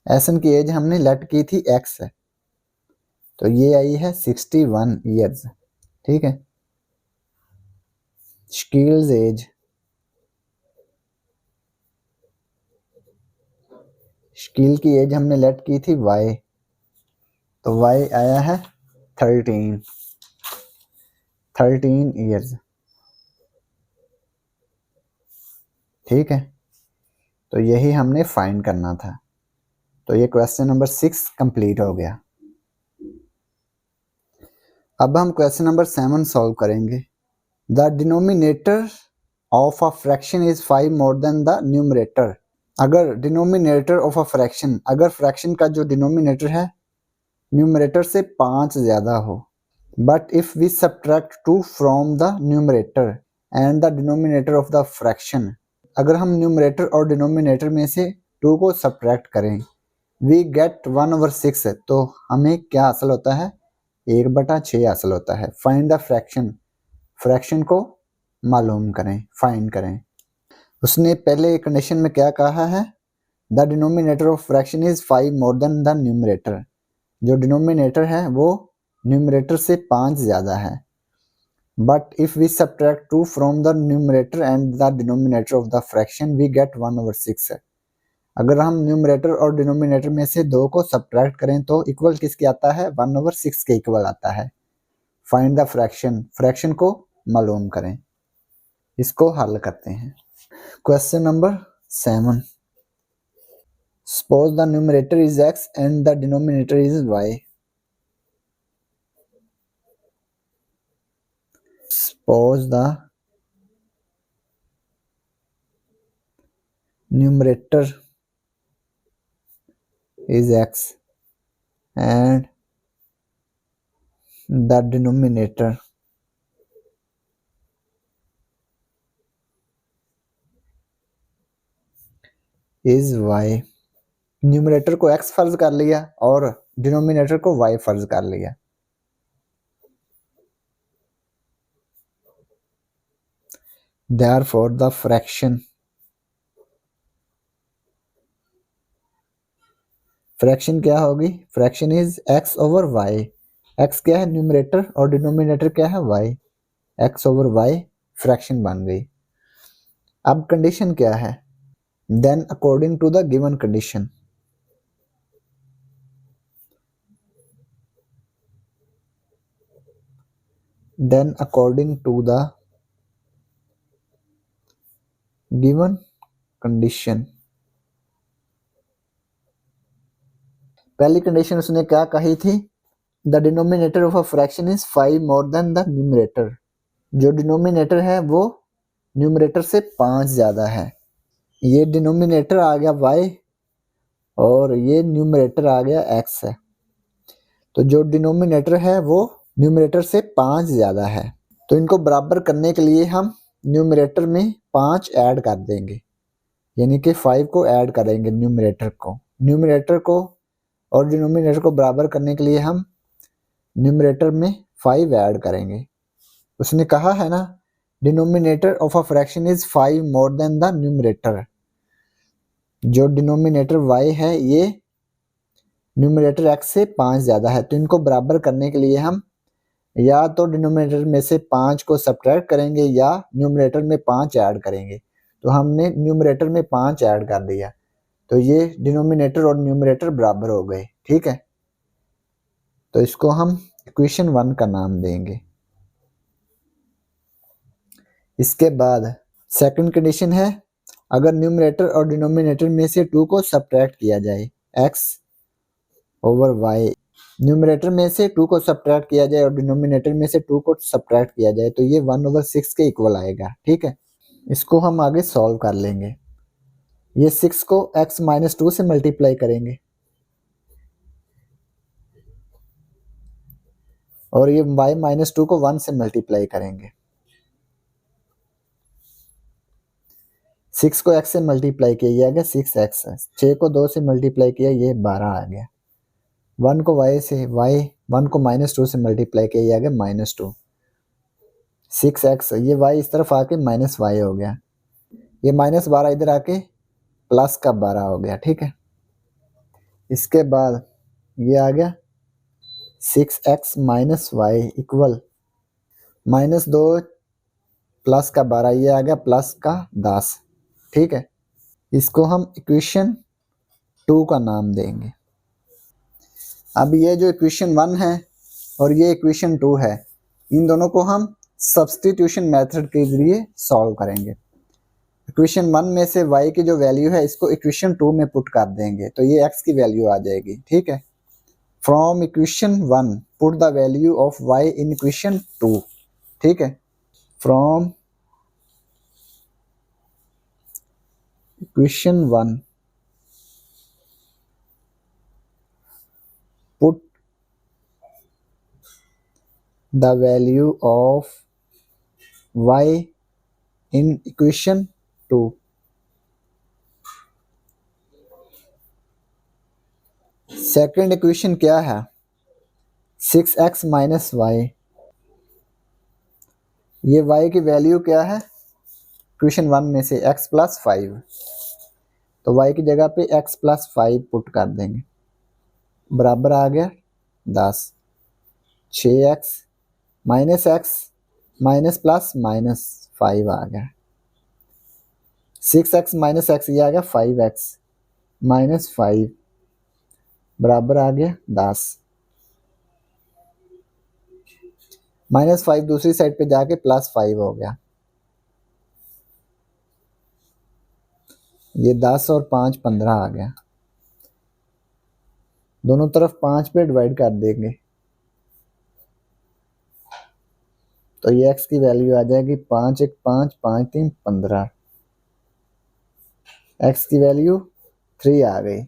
एसन की एज हमने लेट की थी x है, तो ये आई है 61 ईयर्स। ठीक है। शकील्स एज शकील की एज हमने लेट की थी y, तो y आया है 13 ईयर्स। ठीक है। तो यही हमने फाइंड करना था। तो ये क्वेश्चन नंबर 6 कंप्लीट हो गया। अब हम क्वेश्चन नंबर 7 सॉल्व करेंगे। The denominator of a fraction is 5 more than the numerator. अगर डिनोमिनेटर ऑफ अ फ्रैक्शन, अगर फ्रैक्शन का जो डिनोमिनेटर है न्यूमरेटर से 5 ज्यादा हो, but if we subtract 2 from the numerator and the denominator of the fraction, अगर हम न्यूमरेटर और डिनोमिनेटर में से 2 को सब्ट्रैक्ट करें, वी गेट 1/6, तो हमें क्या हासिल होता है? 1/6 हासिल होता है। फाइंड द फ्रैक्शन, फ्रैक्शन को मालूम करें, फाइंड करें। उसने पहले कंडीशन में क्या कहा है? The denominator of fraction is 5 more than the numerator. जो डिनोमिनेटर है वो न्यूमरेटर से 5 ज्यादा है। But if we subtract 2 from the numerator and the denominator of the fraction we get 1/6 है। अगर हम न्यूमरेटर और डिनोमिनेटर में से 2 को सब्ट्रैक्ट करें तो इक्वल किसके आता है? 1/6 के इक्वल आता है। फाइंड द फ्रैक्शन, फ्रैक्शन को मालूम करें। इसको हल करते हैं। Question number 7, suppose the numerator is x and the denominator is y। Suppose the numerator is x and the denominator is y। Numerator को x फर्ज कर लिया और डिनोमिनेटर को y फर्ज कर लिया। Therefore the fraction क्या होगी? Fraction is x over y। x क्या है? न्यूमरेटर, और डिनोमिनेटर क्या है? y। x over y fraction बन गई। अब कंडीशन क्या है? Then according to the given condition, then according to the given condition, पहली कंडीशन उसने क्या कही थी? The denominator of a fraction is 5 more than the numerator. जो डिनोमिनेटर है वो न्यूमरेटर से 5 ज्यादा है। ये डिनोमिनेटर आ गया y और ये न्यूमरेटर आ गया x है। तो जो डिनोमिनेटर है वो न्यूमरेटर से 5 ज्यादा है, तो इनको बराबर करने के लिए हम न्यूमरेटर में 5 ऐड कर देंगे, यानी कि 5 को ऐड करेंगे न्यूमरेटर को और डिनोमिनेटर को बराबर करने के लिए हम न्यूमरेटर में 5 ऐड करेंगे। उसने कहा है ना, denominator of a fraction is 5 more than the numerator. जो डिनोमिनेटर y है ये न्यूमरेटर x से 5 ज्यादा है, तो इनको बराबर करने के लिए हम या तो डिनोमिनेटर में से 5 को सब्ट्रैक्ट करेंगे या न्यूमरेटर में 5 ऐड करेंगे। तो हमने न्यूमरेटर में 5 ऐड कर दिया, तो ये डिनोमिनेटर और न्यूमरेटर बराबर हो गए। ठीक है। तो इसको हम इक्वेशन 1 का नाम देंगे। इसके बाद सेकंड कंडीशन है, अगर न्यूमरेटर और डिनोमिनेटर में से 2 को सब्ट्रैक्ट किया जाए, x ओवर y, न्यूमरेटर में से 2 को सब्ट्रैक्ट किया जाए और डिनोमिनेटर में से 2 को सब्ट्रैक्ट किया जाए, तो ये 1/6 के इक्वल आएगा। ठीक है। इसको हम आगे सॉल्व कर लेंगे। ये 6 को x - 2 से मल्टीप्लाई करेंगे और ये y-2 को 1 से मल्टीप्लाई करेंगे। 6 को x से मल्टीप्लाई किया, ये आ गया 6x। 6 को 2 से मल्टीप्लाई किया, ये 12 आ गया। 1 को y1 को -2 से मल्टीप्लाई किया, ये आ गया -2। 6x, ये y इस तरफ आके -y हो गया, ये -12 इधर आके प्लस का 12 हो गया। ठीक है, इसके बाद ये आ गया 6x - y इक्वल -2 प्लस का 12, ये आ गया प्लस का 10। ठीक है, इसको हम इक्वेशन 2 का नाम देंगे। अब ये जो इक्वेशन 1 है और ये इक्वेशन 2 है, इन दोनों को हम सब्स्टिट्यूशन मेथड के जरिए सॉल्व करेंगे। इक्वेशन 1 में से y की जो वैल्यू है इसको इक्वेशन 2 में पुट कर देंगे तो ये x की वैल्यू आ जाएगी। ठीक है, from equation 1 put the value of y in equation 2। ठीक है, from equation 1 put the value of y in equation 2। Second equation क्या है, 6x - y। ये y की वैल्यू क्या है इक्वेशन 1 में से x + 5, तो y की जगह पे x + 5 पुट कर देंगे, बराबर आ गया 10। 6x - x माइनस प्लस -5 आ गया। 6x - x, ये आ गया 5x - 5 बराबर आ गया 10। -5 दूसरी साइड पे जाके +5 हो गया, ये 10 और 5 15 आ गया। दोनों तरफ 5 पे डिवाइड कर देंगे तो ये x की वैल्यू आ जाएगी 5 1 5 5 3 15। x की वैल्यू 3 आ गई,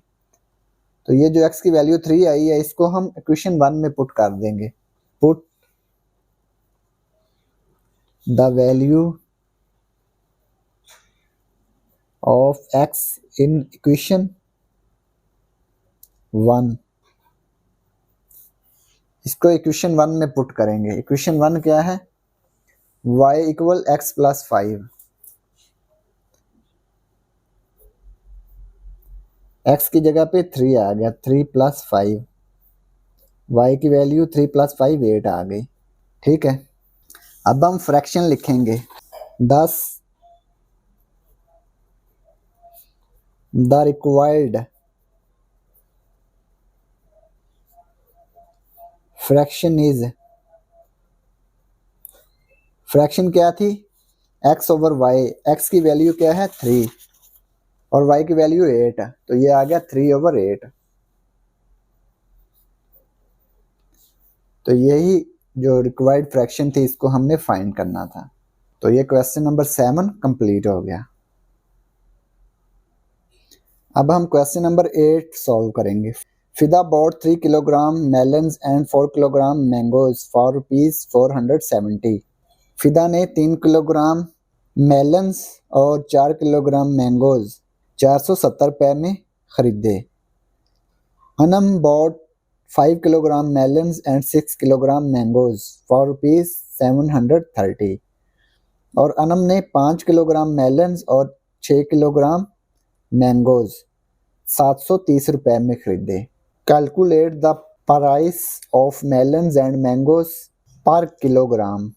तो ये जो x की वैल्यू 3 आई है इसको हम इक्वेशन 1 में पुट कर देंगे। Put the value of x in equation 1, इसको इक्वेशन 1 में पुट करेंगे। इक्वेशन 1 क्या है, y = x + 5। x की जगह पे 3 आ गया, 3 + 5, y की वैल्यू 3 + 5 8 आ गई। ठीक है, अब हम फ्रैक्शन लिखेंगे। 10 the required fraction is, fraction क्या थी x/y, x की वैल्यू क्या है 3 और y की वैल्यू 8, तो ये आ गया 3/8। तो यही जो रिक्वायर्ड फ्रैक्शन थी इसको हमने फाइंड करना था। तो ये क्वेश्चन नंबर 7 कंप्लीट हो गया। अब हम क्वेश्चन नंबर 8 सॉल्व करेंगे। Fida bought 3 kilogram melons and 4 kilogram mangoes for ₹470। Fida ने 3 किलोग्राम मेलन्स और 4 किलोग्राम मैंगोज 470 रुपये में खरीदे। Anam bought 5 kilogram melons and 6 kilogram mangoes for ₹730। और अनम ने 5 किलोग्राम मेलन्स और 6 किलोग्राम मैंगोज 730 रुपये में खरीदे। Calculate the price of melons and mangoes पर किलोग्राम।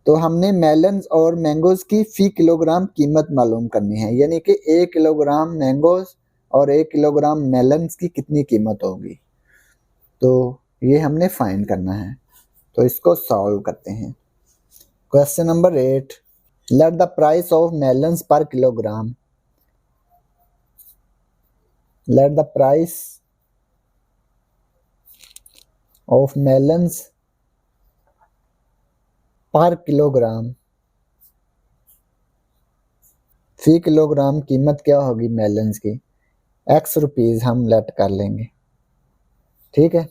तो हमने मेलन्स और मैंगोज की फी किलोग्राम कीमत मालूम करनी है, यानी कि 1 किलोग्राम मैंगोज और 1 किलोग्राम मेलन्स की कितनी कीमत होगी, तो ये हमने फाइंड करना है। तो इसको सॉल्व करते हैं। Question number 8, let the price of melons per kilogram. Let the price of melons per kilogram, फी किलोग्राम कीमत क्या होगी मेलन्स की, x रुपीज़ हम लेट कर लेंगे। ठीक है,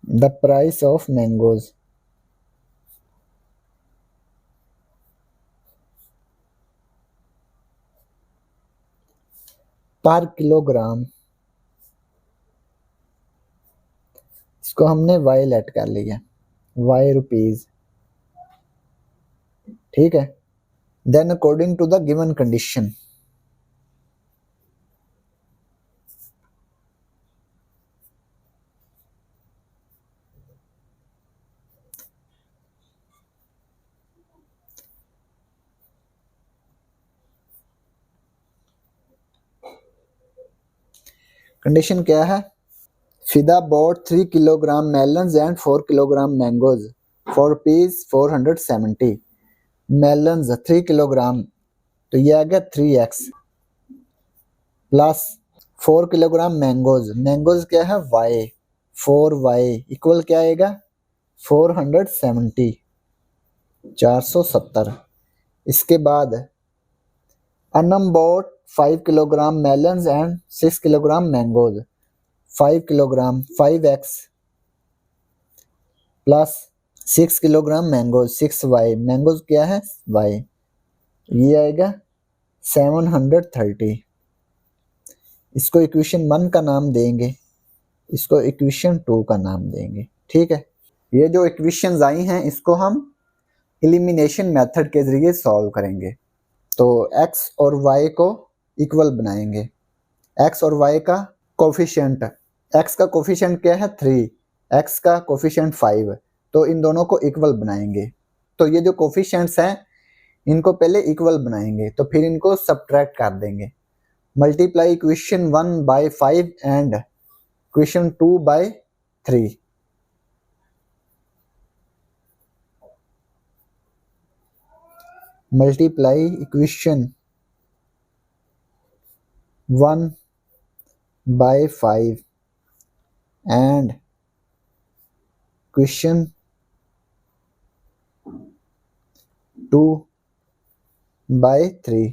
द प्राइस ऑफ मैंगोज पर किलोग्राम, इसको हमने वाई लेट कर लिया, वाई रुपीज, ठीक है। Then according to the given condition, condition क्या है? Fida bought 3 kilogram melons and 4 kilogram mangoes for rupees 470। melons 3 kilogram, तो ये आ गया 3x plus 4 kilogram mangoes, mangoes क्या है y, 4y इक्वल क्या आएगा 470, 470। इसके बाद Anam bought 5 kilogram melons and 6 kilogram mangoes, 5 kilogram 5x plus 6 kilogram mangoes 6y, mangoes क्या है y, ये आएगा 730। इसको इक्वेशन 1 का नाम देंगे, इसको इक्वेशन 2 का नाम देंगे, ठीक है। ये जो इक्वेशंस आई हैं इसको हम एलिमिनेशन मेथड के जरिए सॉल्व करेंगे। तो x और y को इक्वल बनाएंगे, x और y का कोफिशिएंट, x का कोफिशिएंट क्या है 3, x का कोफिशिएंट 5, तो इन दोनों को इक्वल बनाएंगे। तो ये जो कोफिशिएंट्स हैं इनको पहले इक्वल बनाएंगे, तो फिर इनको सब्ट्रैक्ट कर देंगे। Multiply equation 1 by 5 and equation 2 by 3। मल्टीप्लाई equation 1 by 5 and question 2 by 3।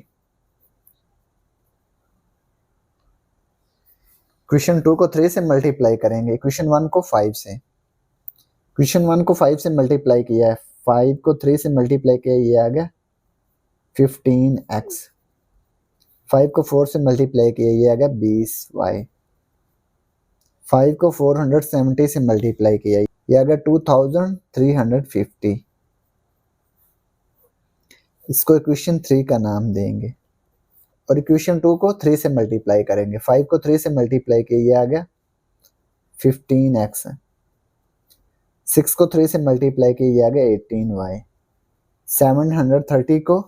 Question 2 को 3 से मल्टीप्लाई करेंगे, क्वेश्चन 1 को 5 से, क्वेश्चन 1 को 5 से मल्टीप्लाई किया है, 5 को 3 से मल्टीप्लाई किया, ये आ गया 15x, 5 को 4 से मल्टीप्लाई किया, ये आ गया 20y, 5 को 470 से मल्टीप्लाई किया, ये आ गया 2350। इसको इक्वेशन 3 का नाम देंगे और इक्वेशन 2 को 3 से मल्टीप्लाई करेंगे, 5 को 3 से मल्टीप्लाई किया, ये आ गया 15x, 6 को 3 से मल्टीप्लाई किया, ये आ गया 18y, 730 को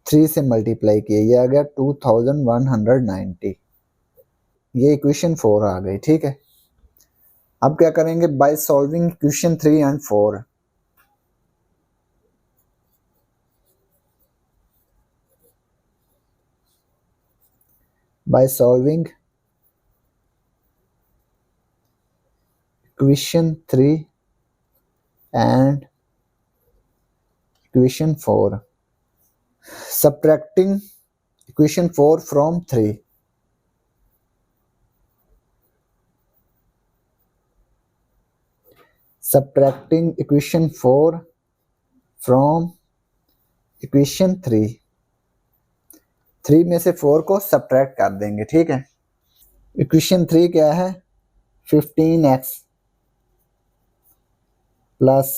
3 से मल्टीप्लाई किया, ये आ गया 2190। ये इक्वेशन 4 आ गई, ठीक है। अब क्या करेंगे, by solving equation 3 and 4, by solving equation 3 and equation 4, subtracting equation 4 from 3, subtracting equation 4 from equation 3, 3 में से 4 को सब्ट्रैक्ट कर देंगे, ठीक है। इक्वेशन 3 क्या है 15x प्लस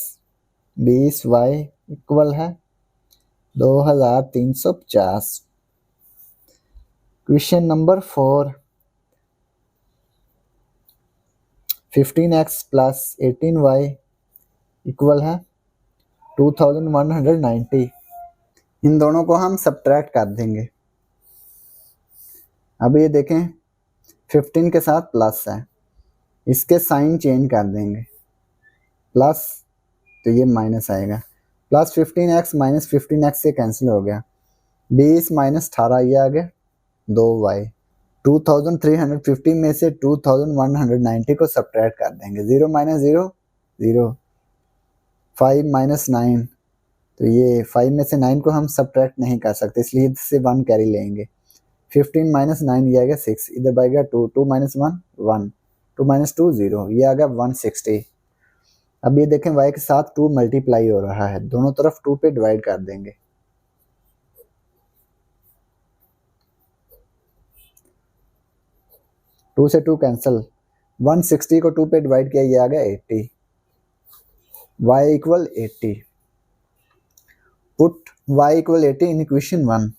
20y इक्वल है 2350। Question number 4, 15x plus 18y equal है 2190। इन दोनों को हम सब्ट्रैक्ट कर देंगे। अब ये देखें 15 के साथ प्लस है, इसके साइन चेंज कर देंगे, प्लस तो ये माइनस आएगा, प्लस 15x माइनस 15x से कैंसिल हो गया, 20 माइनस 18 ये आ गया 2y, 2350 में से 2190 को सब्ट्रैक्ट कर देंगे, 0 माइनस 0 0, 5 माइनस 9, तो ये 5 में से 9 को हम सब्ट्रैक्ट नहीं कर सकते, इसलिए इससे 1 कैरी लेंगे, 15 माइनस 9 ये आ गया 6, इधर बच गया 2, 2 माइनस 1 1, 2 माइनस 2 0, ये आ गया 160। अब ये देखें y के साथ 2 मल्टीप्लाई हो रहा है, दोनों तरफ 2 पे डिवाइड कर देंगे। टू से 2 कैंसिल, 160 को 2 पे डिवाइड किया, ये आ गया 80, y equal 80। Put y equal 80 इन इक्वेशन 1।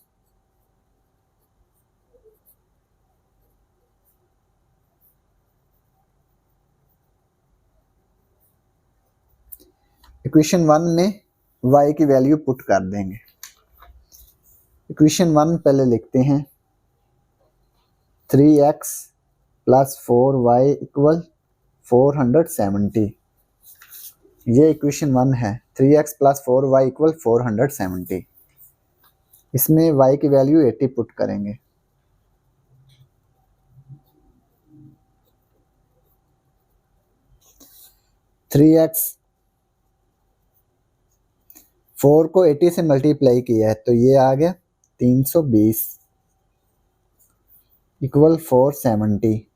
इक्वेशन 1 में y की वैल्यू पुट कर देंगे। इक्वेशन 1 पहले लिखते हैं, 3x प्लस 4y इक्वल 470। ये इक्वेशन 1 है, 3x प्लस 4y इक्वल 470। इसमें y की वैल्यू 80 पुट करेंगे। थ्री एक्स 4 को 80 से मल्टीप्लाई किया है तो ये आ गया 320 इक्वल 470।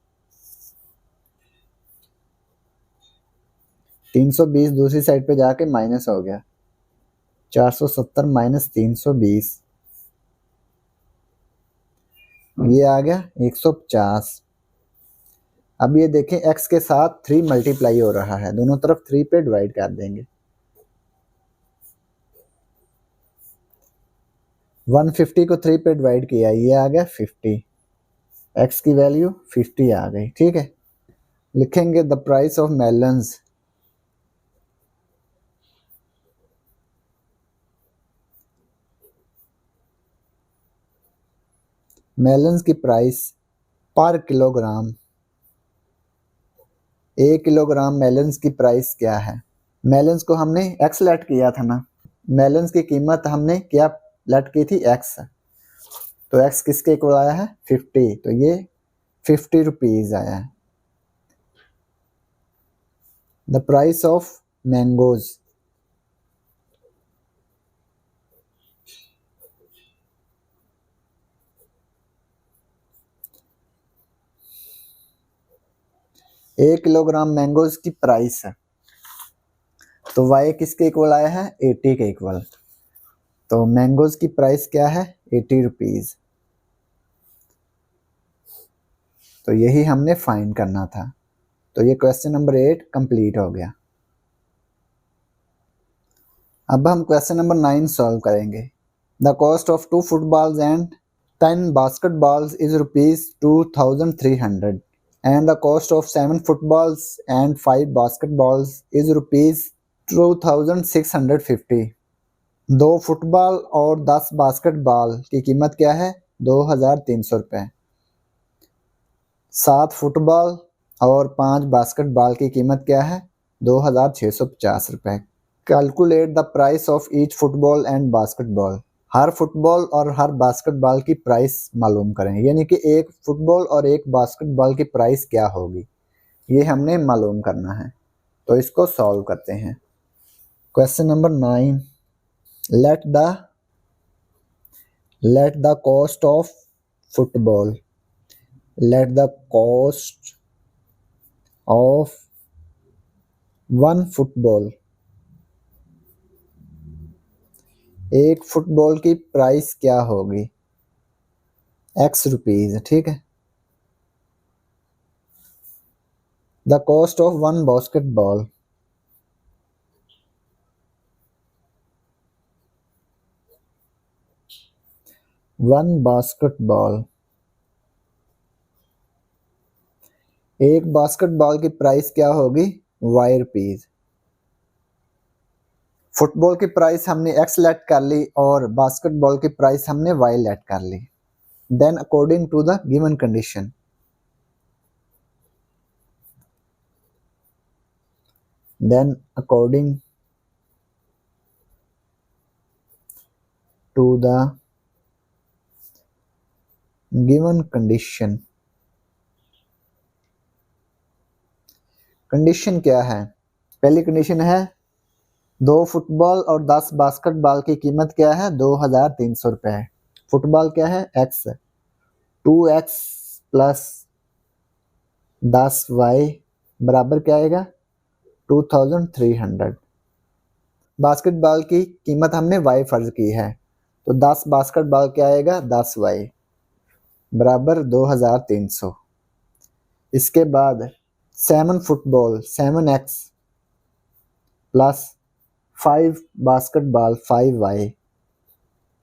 320 दूसरी साइड पे जाके माइनस हो गया, 470 माइनस 320, ये आ गया 150। अब ये देखें x के साथ 3 मल्टीप्लाई हो रहा है, दोनों तरफ 3 पे डिवाइड कर देंगे। 150 को 3 पे डिवाइड किया, ये आ गया 50, x की वैल्यू 50 आ गई। ठीक है, लिखेंगे the price of melons. Melons की प्राइस पर किलोग्राम, 1 किलोग्राम मेलन्स की प्राइस क्या है। मेलन्स को हमने x लेट किया था ना, मेलन्स की कीमत हमने क्या लेट की थी, x, तो x किसके इक्वल आया है 50, तो ये 50 रुपीज आया है। द प्राइस ऑफ मैंगोज, एक किलोग्राम मैंगोज की प्राइस है, तो y किसके इक्वल आया है 80 के इक्वल, तो मैंगोज की प्राइस क्या है 80 रुपीज। तो यही हमने फाइंड करना था। तो ये क्वेश्चन नंबर 8 कंप्लीट हो गया। अब हम क्वेश्चन नंबर 9 सॉल्व करेंगे। The cost of 2 footballs and 10 basketballs is ₹2300 and the cost of 7 footballs and 5 basketballs is ₹2650। 2 football और 10 बास्केटबॉल की कीमत क्या है 2300 रुपये। 7 फुटबॉल और 5 बास्केटबॉल की कीमत क्या है 2650 रुपये। Calculate the price of each football and basketball. Her football और हर बास्केटबॉल की प्राइस मालूम करें, यानी कि एक फुटबॉल और एक बास्केटबॉल की प्राइस क्या होगी, ये हमने मालूम करना है। तो इसको सॉल्व करते हैं। Question number 9, let the cost of football, let the cost of 1 football, एक फुटबॉल की प्राइस क्या होगी x रुपीज। ठीक है, द कॉस्ट ऑफ 1 बास्केटबॉल, एक बास्केटबॉल की प्राइस क्या होगी y रुपीज। फुटबॉल की प्राइस हमने x लेट कर ली और बास्केटबॉल की प्राइस हमने y लेट कर ली। Then according to the given condition, to the given condition, condition क्या है, पहली कंडीशन है 2 फुटबॉल और 10 बास्केटबॉल की कीमत क्या है 2300 रुपये। फुटबॉल क्या है x, 2x प्लस 10y बराबर क्या आएगा 2300। बास्केटबॉल की कीमत हमने y फर्ज की है, तो 10 बास्केटबॉल क्या आएगा 10y बराबर 2300। इसके बाद 7 football 7x plus 5 basketball 5y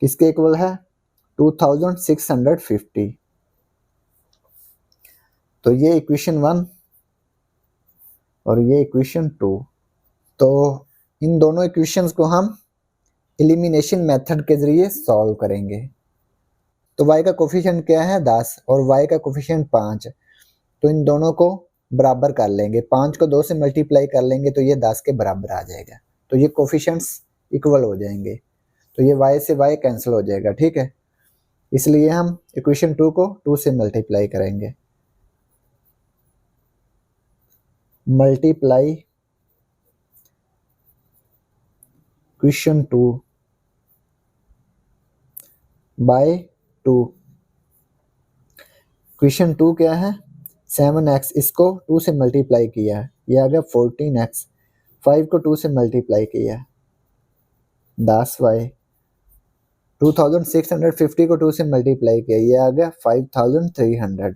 किसके इक्वल है 2650। तो ये इक्वेशन 1 और ये इक्वेशन 2। तो इन दोनों इक्वेशंस को हम एलिमिनेशन मेथड के जरिए सॉल्व करेंगे। तो y का कोफिशिएंट क्या है 10 और y का कोफिशिएंट 5, तो इन दोनों को बराबर कर लेंगे, 5 को 2 से मल्टीप्लाई कर लेंगे तो ये 10 के बराबर आ जाएगा। तो ये कोफिशिएंट्स इक्वल हो जाएंगे, तो ये y से y कैंसिल हो जाएगा, ठीक है। इसलिए हम इक्वेशन 2 को 2 से मल्टीप्लाई करेंगे। Multiply equation 2 bye 2। इक्वेशन 2 क्या है 7x, इसको 2 से मल्टीप्लाई किया है, ये आ गया 14x। 5 को 2 से मल्टीप्लाई किया 10y। 2650 को 2 से मल्टीप्लाई किया, ये आ गया 5300।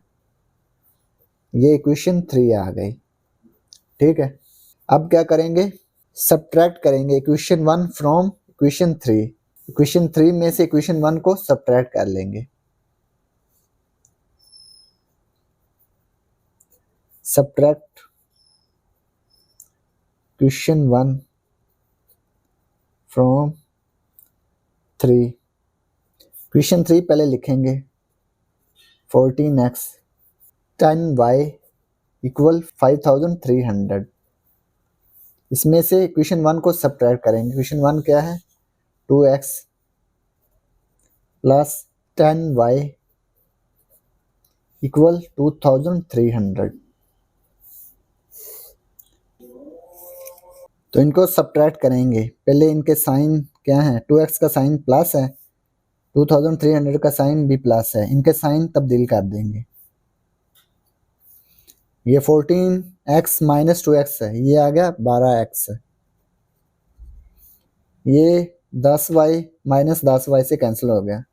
ये इक्वेशन 3 आ गई, ठीक है। अब क्या करेंगे सब्ट्रैक्ट करेंगे इक्वेशन 1 फ्रॉम इक्वेशन 3। इक्वेशन 3 में से इक्वेशन 1 को सब्ट्रैक्ट कर लेंगे। Subtract equation 1 from 3। इक्वेशन 3 पहले लिखेंगे 14x 10y इक्वल 5300। इसमें से इक्वेशन 1 को सब्ट्रैक्ट करेंगे। इक्वेशन 1 क्या है 2x प्लस 10y इक्वल 2300। तो इनको सब्ट्रैक्ट करेंगे। पहले इनके साइन क्या है 2x का साइन प्लस है, 2300 का साइन भी प्लस है, इनके साइन तब्दील कर देंगे। ये 14x माइनस 2x है, ये आ गया 12x। ये 10y माइनस 10y से कैंसिल हो गया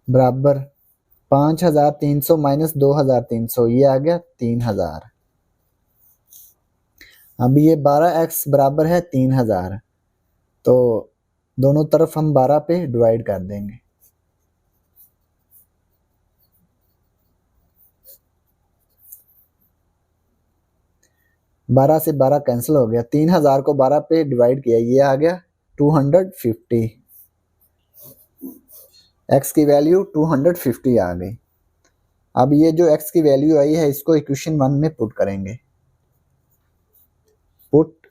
बराबर 5300 माइनस 2300, ये आ गया 3000। अब ये 12x बराबर है 3000, तो दोनों तरफ हम 12 पे डिवाइड कर देंगे। बारह से 12 कैंसिल हो गया, 3000 को 12 पे डिवाइड किया, ये आ गया 250। x की वैल्यू 250 आ गई। अब ये जो x की वैल्यू आई है इसको इक्वेशन 1 में पुट करेंगे। पुट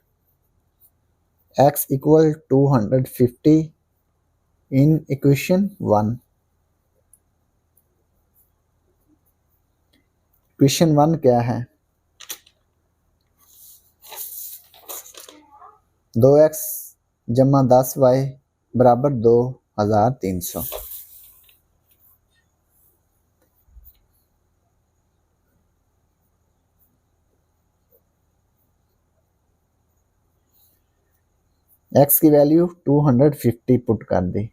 x इक्वल 250 इन इक्वेशन 1। इक्वेशन 1 क्या है 2x जमा 10y बराबर 2300। x की वैल्यू 250 पुट कर दी,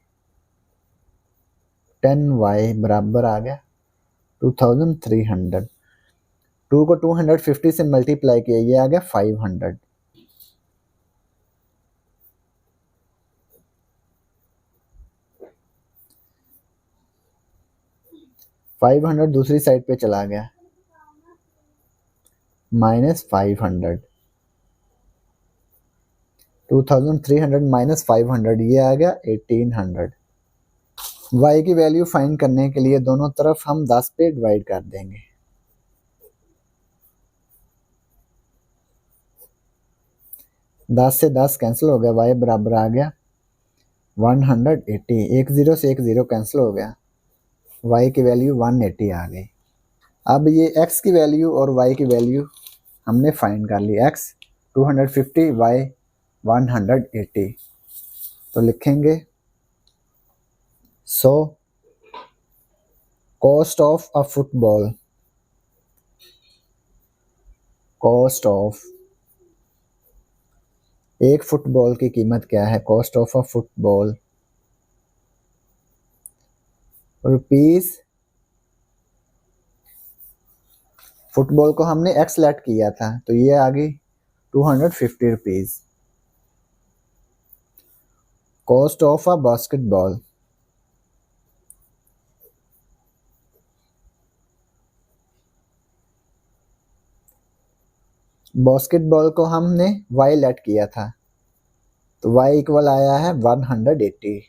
10y बराबर आ गया 2300। 2 को 250 से मल्टीप्लाई किया, ये आ गया 500। $500 दूसरी साइड पे चला गया माइनस 500। 2300 माइनस 500, ये आ गया 1800। y की वैल्यू फाइंड करने के लिए दोनों तरफ हम 10 पे डिवाइड कर देंगे। दस से 10 कैंसिल हो गया, y बराबर आ गया 180। एक जीरो से एक जीरो कैंसिल हो गया, y की वैल्यू 180 आ गई। अब ये x की वैल्यू और y की वैल्यू हमने फाइंड कर ली, x 250 y 180। तो लिखेंगे so cost of a football cost of एक फुटबॉल की कीमत क्या है, cost of a football rupees, football को हमने एक्स लेट किया था तो ये आ गई 250 rupees. Cost of a basketball, basketball को हमने वाई लेट किया था तो वाई इक्वल आया है 180।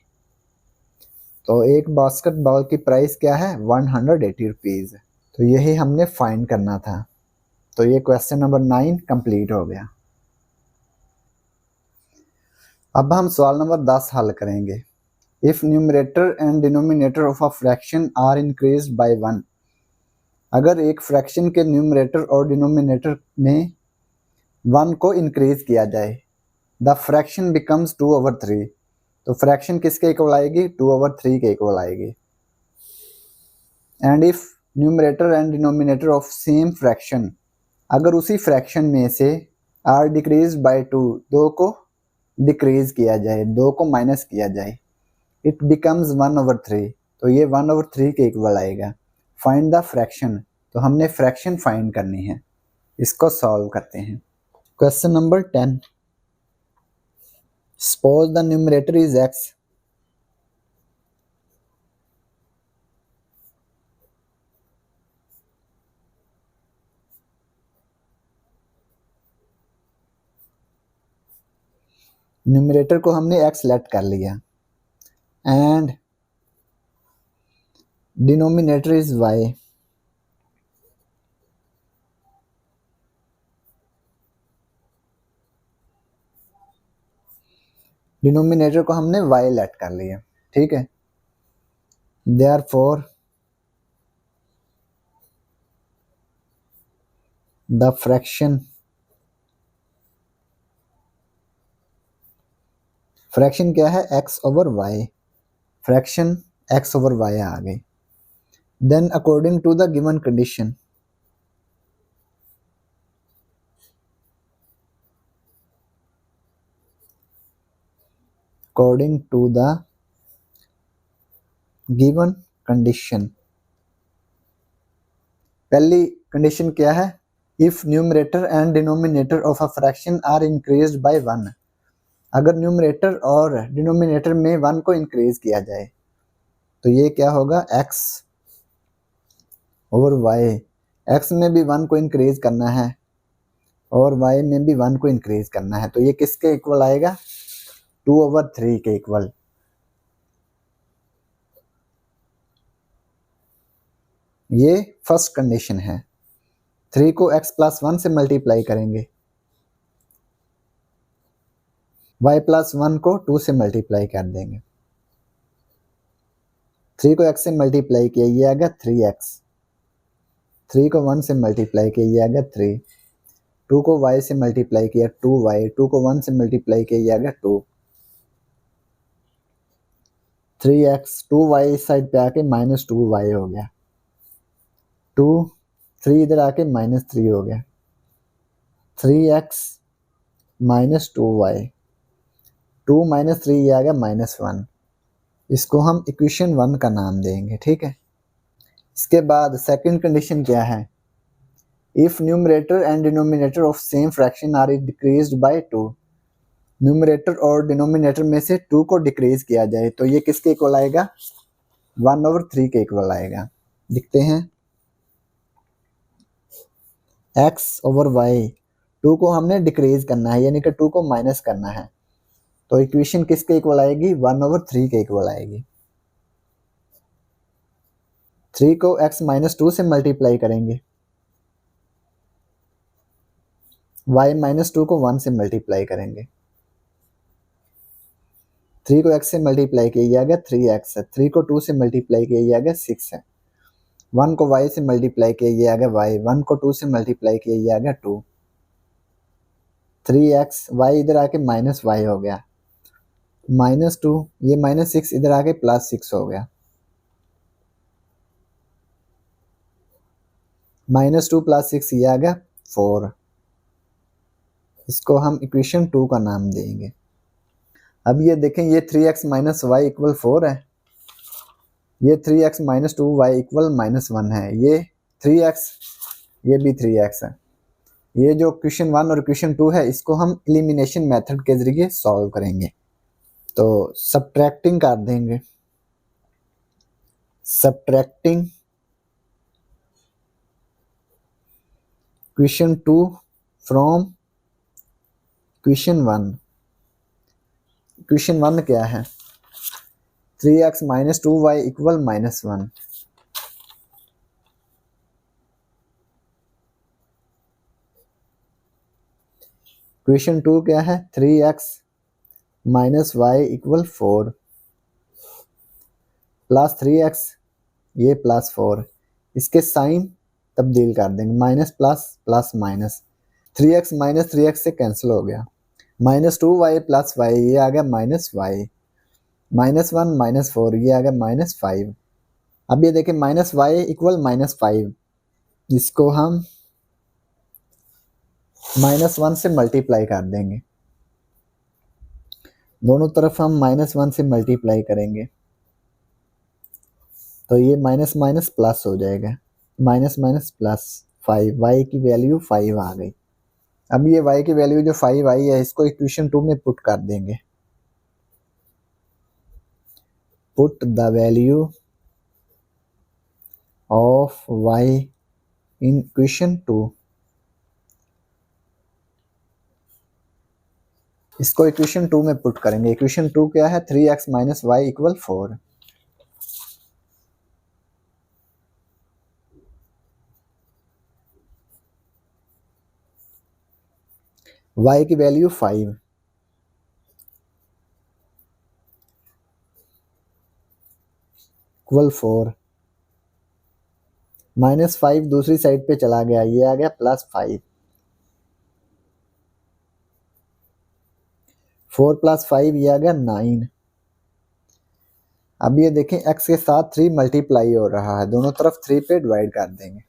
तो एक बास्केटबॉल की प्राइस क्या है 180 रुपीज। तो यही हमने फाइंड करना था। तो ये क्वेश्चन नंबर 9 कंप्लीट हो गया। अब हम सवाल नंबर 10 हल करेंगे। If numerator and denominator of a fraction are increased by 1, अगर एक फ्रैक्शन के न्यूमरेटर और डिनोमिनेटर में 1 को इंक्रीज किया जाए, द फ्रैक्शन बिकम्स 2/3। तो फ्रैक्शन किसके इक्वल आएगी 2/3 के इक्वल आएगी। And if numerator and denominator of same fraction, अगर उसी फ्रैक्शन में से आर डिक्रीज बाय 2, 2 को डिक्रीज किया जाए, 2 को माइनस किया जाए, इट बिकम्स 1/3। तो ये 1/3 के इक्वल आएगा। फाइंड द फ्रैक्शन, तो हमने फ्रैक्शन फाइंड करनी है। इसको सॉल्व करते हैं। Question number 10, suppose the numerator is x, numerator को हमने x लेट कर लिया and denominator is y, denominator को हमने y लेट कर लिया, ठीक है। देयरफॉर द फ्रैक्शन, फ्रैक्शन क्या है x/y, फ्रैक्शन x/y आ गई। Then according to the given condition, according to the given condition, पहली कंडीशन क्या है, if numerator and denominator of a fraction are increased by 1, अगर न्यूमरेटर और डिनोमिनेटर में 1 को इंक्रीज किया जाए तो ये क्या होगा x/y, x में भी 1 को इंक्रीज करना है और y में भी 1 को इंक्रीज करना है। तो ये किसके इक्वल आएगा 2/3 के इक्वल। ये फर्स्ट कंडीशन है। 3 को x+1 से मल्टीप्लाई करेंगे, y+1 को 2 से मल्टीप्लाई कर देंगे। 3 को x से मल्टीप्लाई किया ये आ गया 3x, 3 को 1 से मल्टीप्लाई किया ये आ गया 3, 2 को y से मल्टीप्लाई किया 2y, 2 को 1 से मल्टीप्लाई किया ये आ गया 2, 3x, 2y इस साइड पे आके -2y हो गया, 2 3 इधर आके -3 हो गया, 3x -2y, 2 -3 ये आ गया -1। इसको हम इक्वेशन 1 का नाम देंगे, ठीक है। इसके बाद सेकंड कंडीशन क्या है, if numerator and denominator of same fraction are decreased by 2, numerator और डिनोमिनेटर में से 2 को डिक्रीज किया जाए तो ये किसके इक्वल आएगा 1/3 के इक्वल आएगा। लिखते हैं x/y, 2 को हमने डिक्रीज करना है यानी कि 2 को माइनस करना है, तो इक्वेशन किसके इक्वल आएगी 1/3 के इक्वल आएगी। 3 को x -2 से मल्टीप्लाई करेंगे, y -2 को 1 से मल्टीप्लाई करेंगे, 3 को x से मल्टीप्लाई किया ये आ गया 3x है, 3 को 2 से मल्टीप्लाई किया ये आ गया 6 है, 1 को y से मल्टीप्लाई किया ये आ गया y, 1 को 2 से मल्टीप्लाई किया ये आ गया 2, 3x, y इधर आके -y हो गया, -2 ये -6 इधर आके +6 हो गया, -2 + 6 ये आ गया 4, इसको हम इक्वेशन 2 का नाम देंगे। अब ये देखें, ये 3x माइनस वाई इक्वल 4 है, ये 3x माइनस 2y इक्वल -1 है, ये 3x, ये भी 3x है। ये जो क्वेश्चन 1 और क्वेश्चन 2 है, इसको हम एलिमिनेशन मेथड के जरिए सॉल्व करेंगे। तो सब्ट्रैक्टिंग कर देंगे, subtracting question 2 from question 1। Question 1 क्या है? 3x minus 2y equal -1। Question 2 क्या है? 3x minus y equal 4 plus 3x, ये प्लस 4, इसके साइन तब्दील कर देंगे, minus plus plus minus, 3x minus 3x से कैंसिल हो गया, -2y प्लस वाई, ये आ गया -y, -1 -4, ये आ गया -5। अब ये देखें -y इक्वल -5, इसको हम -1 से मल्टीप्लाई कर देंगे, दोनों तरफ हम -1 से मल्टीप्लाई करेंगे तो ये माइनस माइनस प्लस हो जाएगा, माइनस माइनस प्लस 5, y की वैल्यू 5 आ गई। अब ये y की वैल्यू जो 5 आई है, इसको इक्वेशन 2 में पुट कर देंगे। Put the value of y in equation 2, इसको इक्वेशन 2 में पुट करेंगे। इक्वेशन 2 क्या है? 3x minus y equal 4। y की वैल्यू 5, इक्वल 4, -5 दूसरी साइड पे चला गया, ये आ गया +5, 4 + 5 ये आ गया 9। अब ये देखें x के साथ 3 मल्टीप्लाई हो रहा है, दोनों तरफ 3 पे डिवाइड कर देंगे,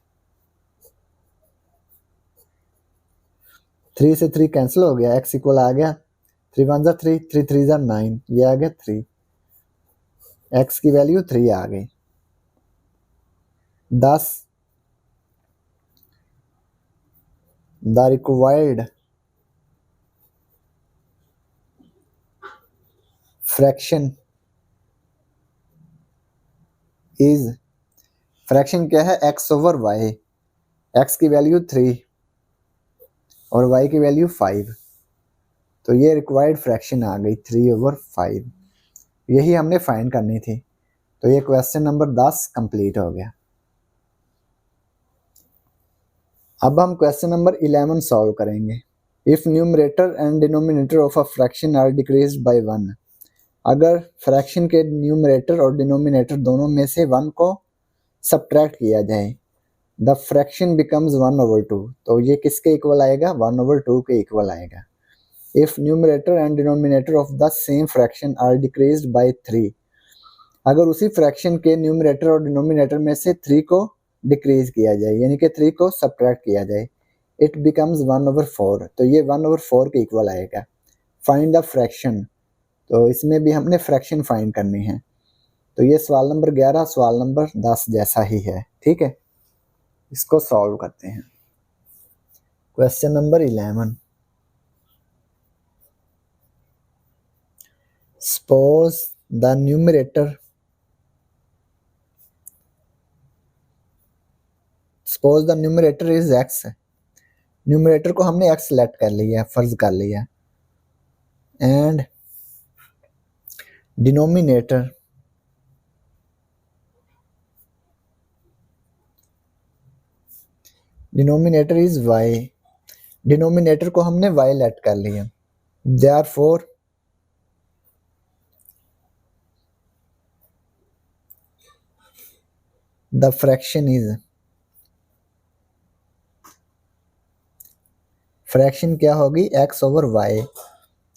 3 से 3 कैंसिल हो गया, x इक्वल आ गया 3 1 3, 3 3 9, ये आ गया 3, x की वैल्यू 3 आ गई। 10 the required fraction is, fraction क्या है? x ओवर y, x की वैल्यू 3 और y की वैल्यू 5, तो ये रिक्वायर्ड फ्रैक्शन आ गई 3/5, यही हमने फाइंड करनी थी। तो ये क्वेश्चन नंबर 10 कंप्लीट हो गया। अब हम क्वेश्चन नंबर 11 सॉल्व करेंगे। If numerator and denominator of a fraction are decreased by 1, अगर फ्रैक्शन के न्यूमरेटर और डिनोमिनेटर दोनों में से 1 को सब्ट्रैक्ट किया जाए, द फ्रैक्शन बिकम्स 1/2, तो ये किसके इक्वल आएगा? 1/2 के इक्वल आएगा। If numerator and denominator of the same fraction are decreased by 3, अगर उसी फ्रैक्शन के न्यूमरेटर और डिनोमिनेटर में से 3 को डिक्रीज किया जाए, यानी कि 3 को सब्ट्रैक्ट किया जाए, इट बिकम्स 1/4, तो ये 1/4 के इक्वल आएगा। फाइंड द फ्रैक्शन, तो इसमें भी हमने फ्रैक्शन फाइंड करनी है। तो ये सवाल नंबर 11 सवाल नंबर 10 जैसा ही है, ठीक है। इसको सॉल्व करते हैं। Question number 11, suppose the numerator, suppose the numerator is x, numerator को हमने x सेलेक्ट कर लिया, फर्ज कर लिया, and denominator is y, denominator को हमने y लेट कर लिया, therefore the fraction is, fraction क्या होगी? x/y,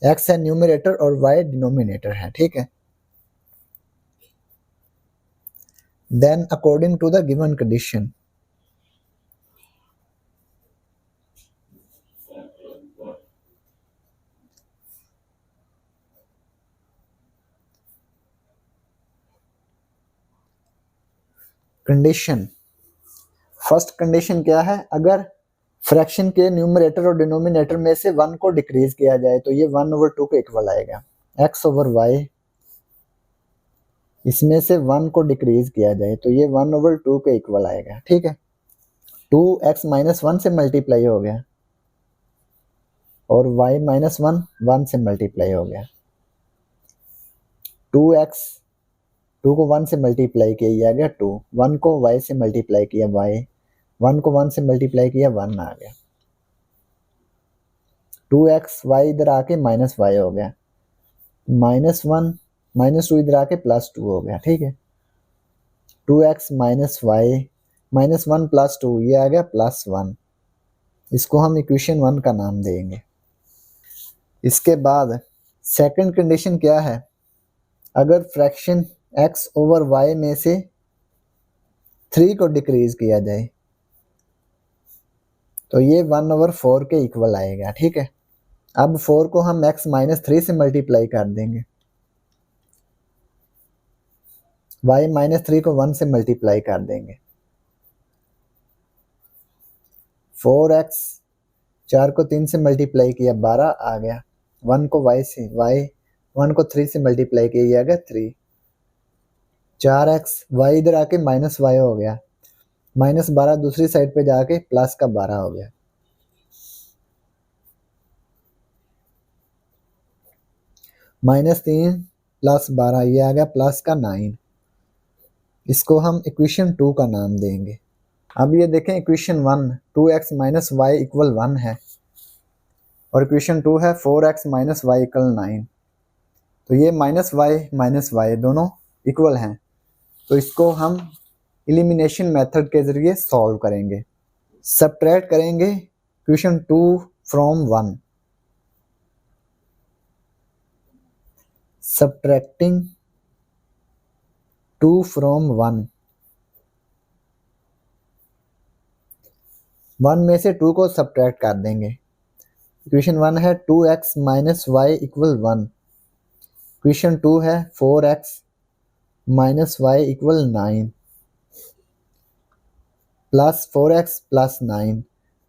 x है न्यूमरेटर और y डिनोमिनेटर है, ठीक है। Then according to the given condition, condition, first condition क्या है, अगर फ्रैक्शन के न्यूमरेटर और डिनोमिनेटर में से 1 को डिक्रीज किया जाए तो ये 1/2 के इक्वल आएगा। x/y इसमें से 1 को डिक्रीज किया जाए तो ये 1/2 के इक्वल आएगा। ठीक है, 2x - 1 से मल्टीप्लाई हो गया और y - 1 1 से मल्टीप्लाई हो गया। 2x 2 को 1 से मल्टीप्लाई किया, ये आ गया 2, 1 को y से मल्टीप्लाई किया y, 1 को 1 से मल्टीप्लाई किया 1 आ गया। 2x y इधर आके -y हो गया, -1 -2 इधर आके +2 हो गया। ठीक है, 2x - y -1 + 2 ये आ गया +1, इसको हम इक्वेशन 1 का नाम देंगे। इसके बाद सेकंड कंडीशन क्या है, अगर फ्रैक्शन x/y में से 3 को डिक्रीज किया जाए तो ये 1/4 के इक्वल आएगा। ठीक है, अब 4 को हम x - 3 से मल्टीप्लाई कर देंगे, y - 3 को 1 से मल्टीप्लाई कर देंगे, 4x 4 को 3 से मल्टीप्लाई किया 12 आ गया, 1 को 1 को 3 से मल्टीप्लाई किया, ये आ गया 3, 4x y इधर आके -y हो गया, -12 दूसरी साइड पे जाके प्लस का 12 हो गया, -3 + 12 ये आ गया प्लस का 9, इसको हम इक्वेशन 2 का नाम देंगे। अब ये देखें इक्वेशन 1 2x - y = 1 है और इक्वेशन 2 है 4x - y = 9, तो ये -y दोनों इक्वल हैं, तो इसको हम एलिमिनेशन मेथड के ज़रिए सॉल्व करेंगे। सब्ट्रैक्ट करेंगे इक्वेशन 2 फ्रॉम 1, सब्ट्रैक्टिंग 2 फ्रॉम 1, 1 में से 2 को सब्ट्रैक्ट कर देंगे। इक्वेशन 1 है 2x - y = 1, इक्वेशन 2 है 4x - y = 9 प्लस 4x + 9,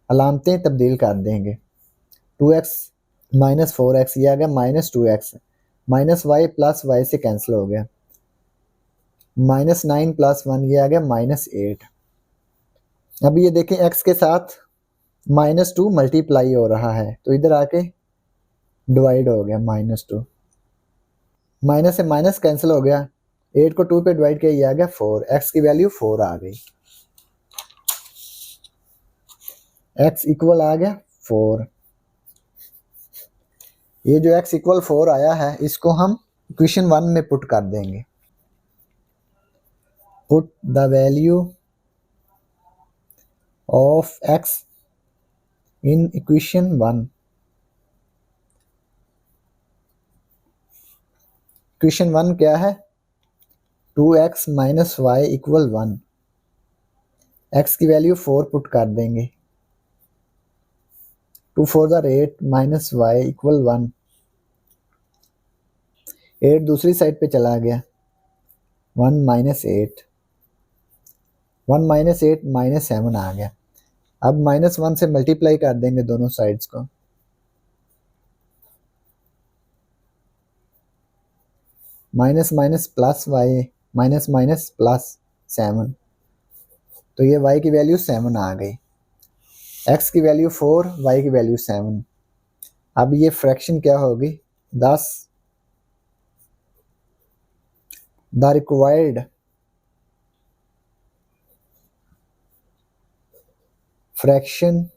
अलामतें तब्दील कर देंगे, 2x - 4x ये आ गया -2x, -y + y से कैंसिल हो गया, -9 + 1 ये आ गया -8। अब ये देखें x के साथ -2 मल्टीप्लाई हो रहा है तो इधर आके डिवाइड हो गया, -2 माइनस से माइनस कैंसिल हो गया, 8 को 2 पे डिवाइड किया, ये आ गया 4, x की वैल्यू 4 आ गई, x इक्वल आ गया 4। ये जो x इक्वल 4 आया है इसको हम इक्वेशन 1 में पुट कर देंगे। Put the value of x in equation 1। Equation 1 क्या है, 2x - y = 1, x की वैल्यू 4 पुट कर देंगे, 2 4 8 - y = 1, 8 दूसरी साइड पे चला गया, 1 - 8, 1 - 8 -7 आ गया। अब -1 से मल्टीप्लाई कर देंगे दोनों साइड्स को, minus minus plus y minus minus plus 7, तो ये y की वैल्यू 7 आ गई, x की वैल्यू 4, y की वैल्यू 7। अब ये फ्रैक्शन क्या होगी, 10 the required fraction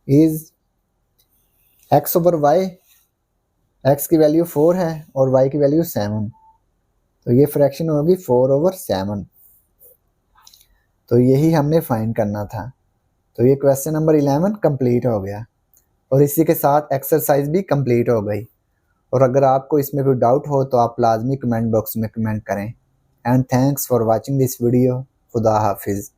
is x/y, x की वैल्यू 4 है और y की वैल्यू 7, तो ये फ्रैक्शन होगी 4/7। तो यही हमने फाइंड करना था। तो ये क्वेश्चन नंबर 11 कंप्लीट हो गया और इसी के साथ एक्सरसाइज भी कंप्लीट हो गई। और अगर आपको इसमें कोई डाउट हो तो आप लाजमी कमेंट बॉक्स में कमेंट करें। And thanks for watching this video. खुदा हाफिज़।